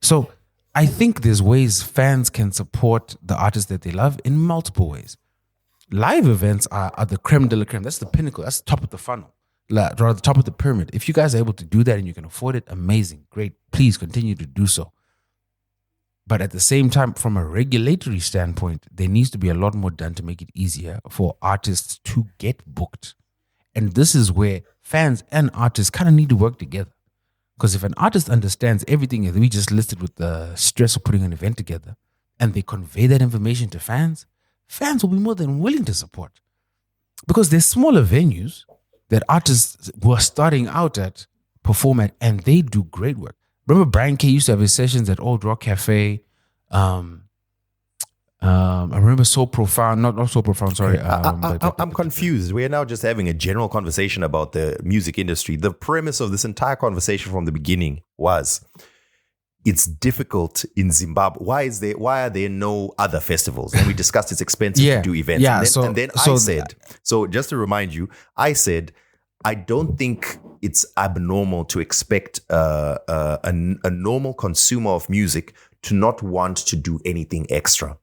[SPEAKER 2] So I think there's ways fans can support the artists that they love in multiple ways. Live events are the creme de la creme. That's the pinnacle. That's the top of the funnel, rather the top of the pyramid. If you guys are able to do that and you can afford it, amazing, great. Please continue to do so. But at the same time, from a regulatory standpoint, there needs to be a lot more done to make it easier for artists to get booked. And this is where fans and artists kind of need to work together. Because if an artist understands everything that we just listed with the stress of putting an event together, and they convey that information to fans, fans will be more than willing to support. Because there's smaller venues that artists who are starting out at perform at, and they do great work. Remember Brian K used to have his sessions at Old Rock Cafe. I remember So Profound, not So Profound, sorry.
[SPEAKER 1] I'm confused. We're now just having a general conversation about the music industry. The premise of this entire conversation from the beginning was it's difficult in Zimbabwe. Why are there no other festivals? And we discussed it's expensive to do events.
[SPEAKER 2] Yeah,
[SPEAKER 1] and then I said, so just to remind you, I said, I don't think it's abnormal to expect a normal consumer of music to not want to do anything extra.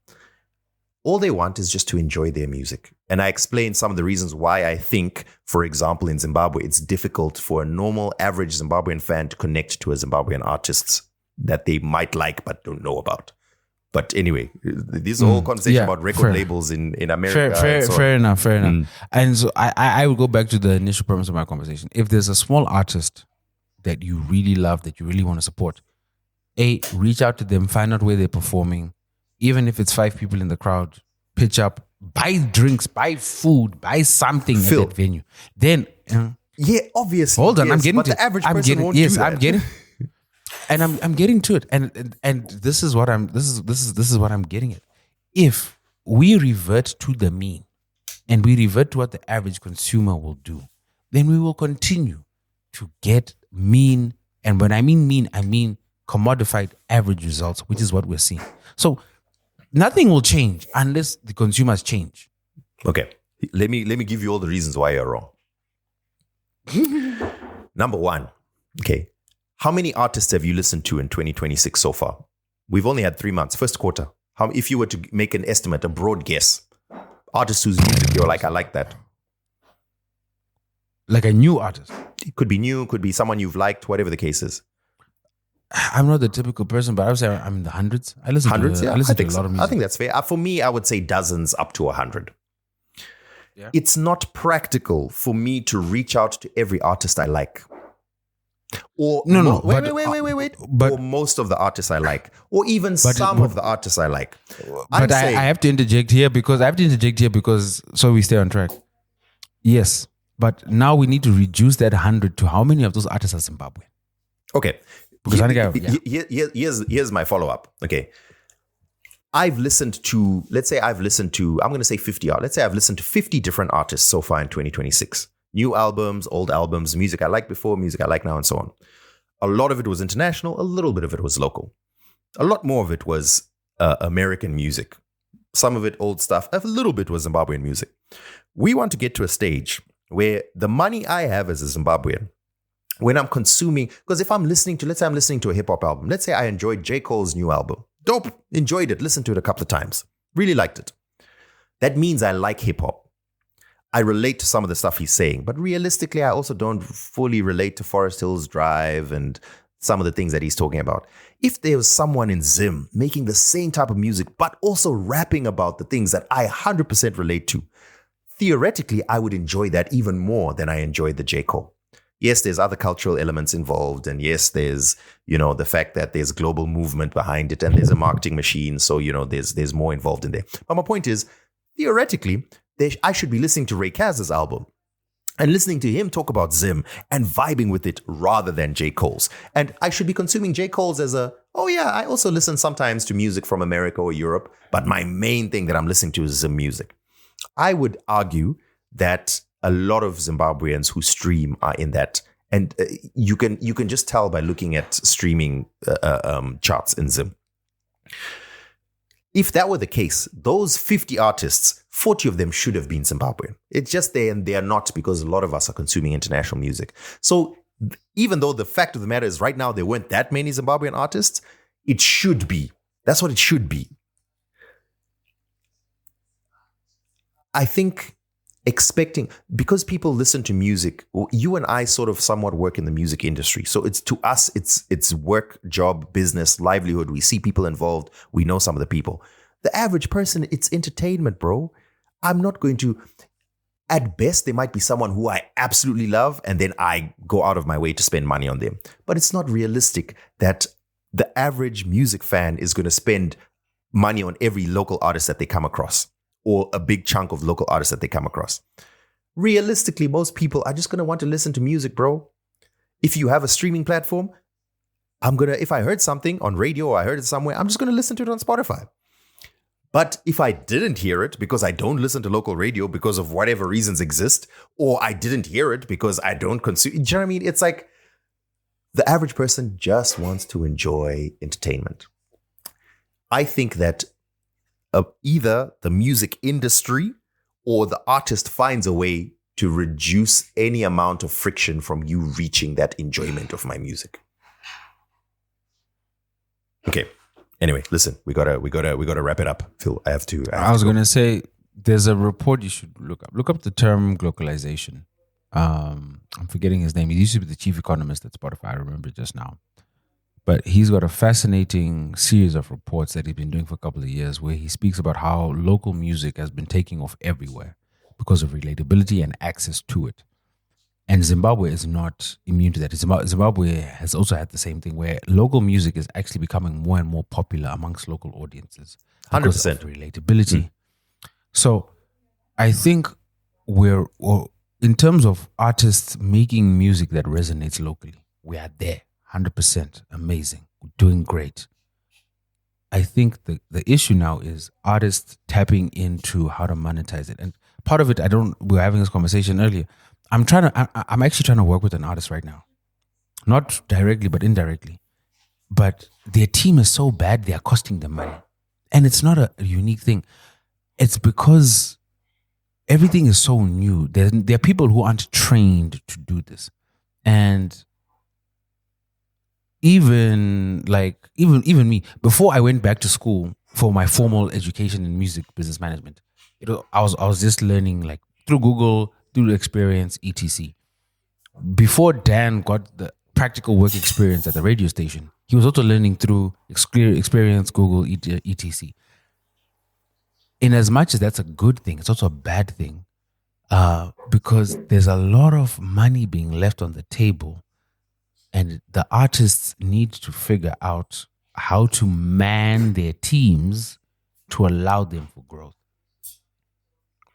[SPEAKER 1] All they want is just to enjoy their music. And I explained some of the reasons why I think, for example, in Zimbabwe, it's difficult for a normal, average Zimbabwean fan to connect to a Zimbabwean artist that they might like but don't know about. But anyway, this whole conversation about record labels in America.
[SPEAKER 2] Fair enough. And so I will go back to the initial premise of my conversation. If there's a small artist that you really love, that you really want to support, reach out to them, find out where they're performing. Even if it's 5 people in the crowd, pitch up, buy drinks, buy food, buy something at that venue. Then,
[SPEAKER 1] obviously.
[SPEAKER 2] Hold on, I'm getting
[SPEAKER 1] but
[SPEAKER 2] to
[SPEAKER 1] the average person won't do that.
[SPEAKER 2] I'm getting. And I'm getting to it, and this is what I'm getting at. If we revert to the mean, and we revert to what the average consumer will do, then we will continue to get mean. And when I mean mean, I mean commodified average results, which is what we're seeing. So nothing will change unless the consumers change.
[SPEAKER 1] Okay, let me give you all the reasons why you're wrong. Number one, okay. How many artists have you listened to in 2026 so far? We've only had 3 months, first quarter. If you were to make an estimate, a broad guess, artists whose music you're like, I like that.
[SPEAKER 2] Like a new artist?
[SPEAKER 1] It could be new, could be someone you've liked, whatever the case is.
[SPEAKER 2] I'm not the typical person, but I would say I'm in the hundreds. I listen to a lot of music.
[SPEAKER 1] I think that's fair. For me, I would say dozens up to 100. it's not practical for me to reach out to every artist I like. Or wait.
[SPEAKER 2] But
[SPEAKER 1] or most of the artists I like, or even some of the artists I like.
[SPEAKER 2] But I have to interject here because so we stay on track. Yes, but now we need to reduce that 100 to how many of those artists are Zimbabwean?
[SPEAKER 1] Okay,
[SPEAKER 2] because
[SPEAKER 1] here's my follow up. Okay, I'm going to say 50 art. Let's say I've listened to 50 different artists so far in 2026. New albums, old albums, music I liked before, music I like now, and so on. A lot of it was international. A little bit of it was local. A lot more of it was American music. Some of it old stuff. A little bit was Zimbabwean music. We want to get to a stage where the money I have as a Zimbabwean, when I'm consuming, because if let's say I'm listening to a hip hop album. Let's say I enjoyed J. Cole's new album. Dope. Enjoyed it. Listened to it a couple of times. Really liked it. That means I like hip hop. I relate to some of the stuff he's saying, but realistically, I also don't fully relate to Forest Hills Drive and some of the things that he's talking about. If there was someone in Zim making the same type of music, but also rapping about the things that I 100% relate to, theoretically, I would enjoy that even more than I enjoyed the J. Cole. Yes, there's other cultural elements involved. And yes, there's, the fact that there's global movement behind it and there's a marketing machine. So, there's more involved in there. But my point is, theoretically, I should be listening to Ray Kaz's album and listening to him talk about Zim and vibing with it rather than J. Cole's. And I should be consuming J. Cole's as I also listen sometimes to music from America or Europe, but my main thing that I'm listening to is Zim music. I would argue that a lot of Zimbabweans who stream are in that. And you can just tell by looking at streaming charts in Zim. If that were the case, those 50 artists, 40 of them should have been Zimbabwean. It's just they are not, because a lot of us are consuming international music. So even though the fact of the matter is right now there weren't that many Zimbabwean artists, it should be. That's what it should be. I think because people listen to music, you and I sort of somewhat work in the music industry. So to us, it's work, job, business, livelihood. We see people involved. We know some of the people. The average person, it's entertainment, bro. I'm not going to, at best, there might be someone who I absolutely love and then I go out of my way to spend money on them. But it's not realistic that the average music fan is going to spend money on every local artist that they come across, or a big chunk of local artists that they come across. Realistically, most people are just going to want to listen to music, bro. If you have a streaming platform, if I heard something on radio or I heard it somewhere, I'm just going to listen to it on Spotify. But if I didn't hear it because I don't listen to local radio because of whatever reasons exist, or I didn't hear it because I don't consume, do you know what I mean? It's like the average person just wants to enjoy entertainment. I think that either the music industry or the artist finds a way to reduce any amount of friction from you reaching that enjoyment of my music. Okay. Anyway, listen, we gotta wrap it up. Phil, I was
[SPEAKER 2] gonna say there's a report you should look up. Look up the term globalization. I'm forgetting his name. He used to be the chief economist at Spotify. I remember just now. But he's got a fascinating series of reports that he's been doing for a couple of years where he speaks about how local music has been taking off everywhere because of relatability and access to it. And Zimbabwe is not immune to that. Zimbabwe has also had the same thing where local music is actually becoming more and more popular amongst local audiences.
[SPEAKER 1] 100%.
[SPEAKER 2] Of relatability. So I think in terms of artists making music that resonates locally, we are there. 100% amazing, doing great. I think the issue now is artists tapping into how to monetize it. And part of it, we were having this conversation earlier. I'm actually trying to work with an artist right now. Not directly, but indirectly. But their team is so bad, they are costing them money. And it's not a unique thing. It's because everything is so new. There are people who aren't trained to do this. And even me, before I went back to school for my formal education in music business management, I was just learning like through Google, through the experience, etc. Before Dan got the practical work experience at the radio station, he was also learning through experience, Google, etc. In as much as that's a good thing, it's also a bad thing Because there's a lot of money being left on the table, and the artists need to figure out how to man their teams to allow them for growth.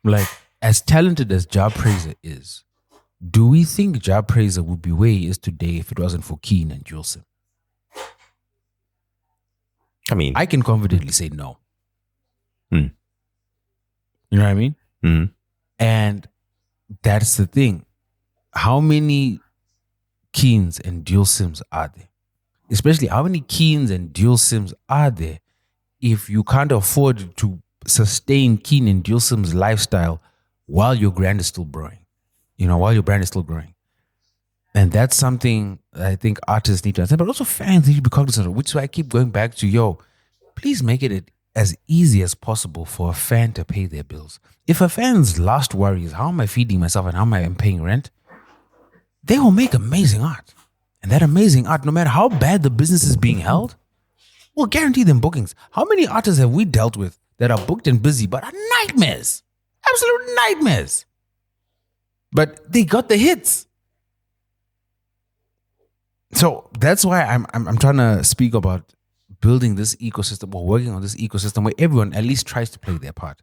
[SPEAKER 2] Like, as talented as Jah Praiser is, do we think Jah Praiser would be where he is today if it wasn't for Keen and Julsim?
[SPEAKER 1] I mean,
[SPEAKER 2] I can confidently say no.
[SPEAKER 1] Hmm.
[SPEAKER 2] You know what I mean?
[SPEAKER 1] Mhm.
[SPEAKER 2] And that's the thing. How many Keens and Dual Sims are there? Especially, how many Keens and Dual Sims are there if you can't afford to sustain Keen and Dual Sims lifestyle while your brand is still growing? While your brand is still growing. And that's something I think artists need to understand, but also fans need to be cognizant of, which is why I keep going back to, please make it as easy as possible for a fan to pay their bills. If a fan's last worry is how am I feeding myself and how am I paying rent, they will make amazing art. And that amazing art, no matter how bad the business is being held, will guarantee them bookings. How many artists have we dealt with that are booked and busy but are nightmares? Absolute nightmares. But they got the hits. So that's why I'm trying to speak about building this ecosystem or working on this ecosystem where everyone at least tries to play their part.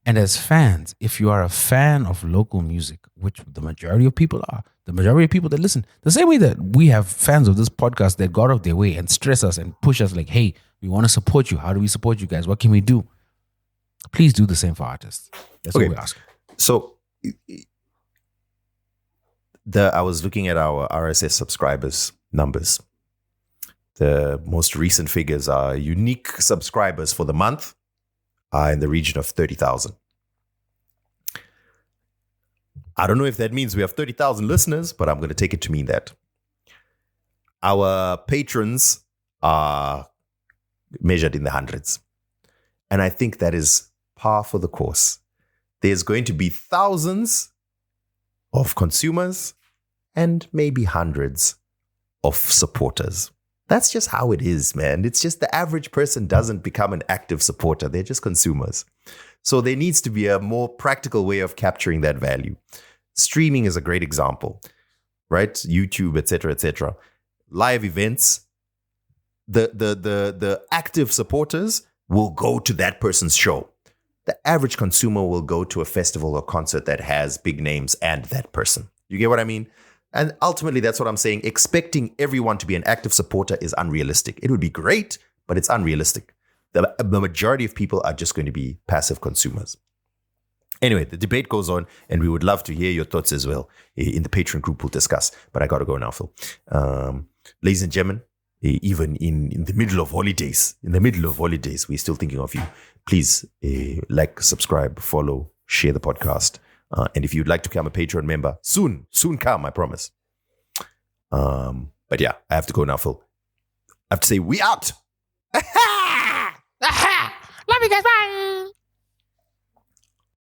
[SPEAKER 2] And as fans, if you are a fan of local music, which the majority of people are, the majority of people that listen, the same way that we have fans of this podcast that got out of their way and stress us and push us like, hey, we want to support you. How do we support you guys? What can we do? Please do the same for artists. That's what we're asking.
[SPEAKER 1] So I was looking at our RSS subscribers numbers. The most recent figures are unique subscribers for the month are in the region of 30,000. I don't know if that means we have 30,000 listeners, but I'm going to take it to mean that. Our patrons are measured in the hundreds. And I think that is par for the course. There's going to be thousands of consumers and maybe hundreds of supporters. That's just how it is, man. It's just the average person doesn't become an active supporter. They're just consumers. So there needs to be a more practical way of capturing that value. Streaming is a great example, right? YouTube, etc., etc. Live events, the active supporters will go to that person's show. The average consumer will go to a festival or concert that has big names and that person. You get what I mean? And ultimately, that's what I'm saying. Expecting everyone to be an active supporter is unrealistic. It would be great, but it's unrealistic. The majority of people are just going to be passive consumers. Anyway, the debate goes on, and we would love to hear your thoughts as well. In the Patreon group, we'll discuss. But I got to go now, Phil. Ladies and gentlemen, even in the middle of holidays, we're still thinking of you. Please like, subscribe, follow, share the podcast. And if you'd like to become a Patreon member, soon come, I promise. But yeah, I have to go now, Phil. I have to say, we out.
[SPEAKER 2] Love you guys. Bye.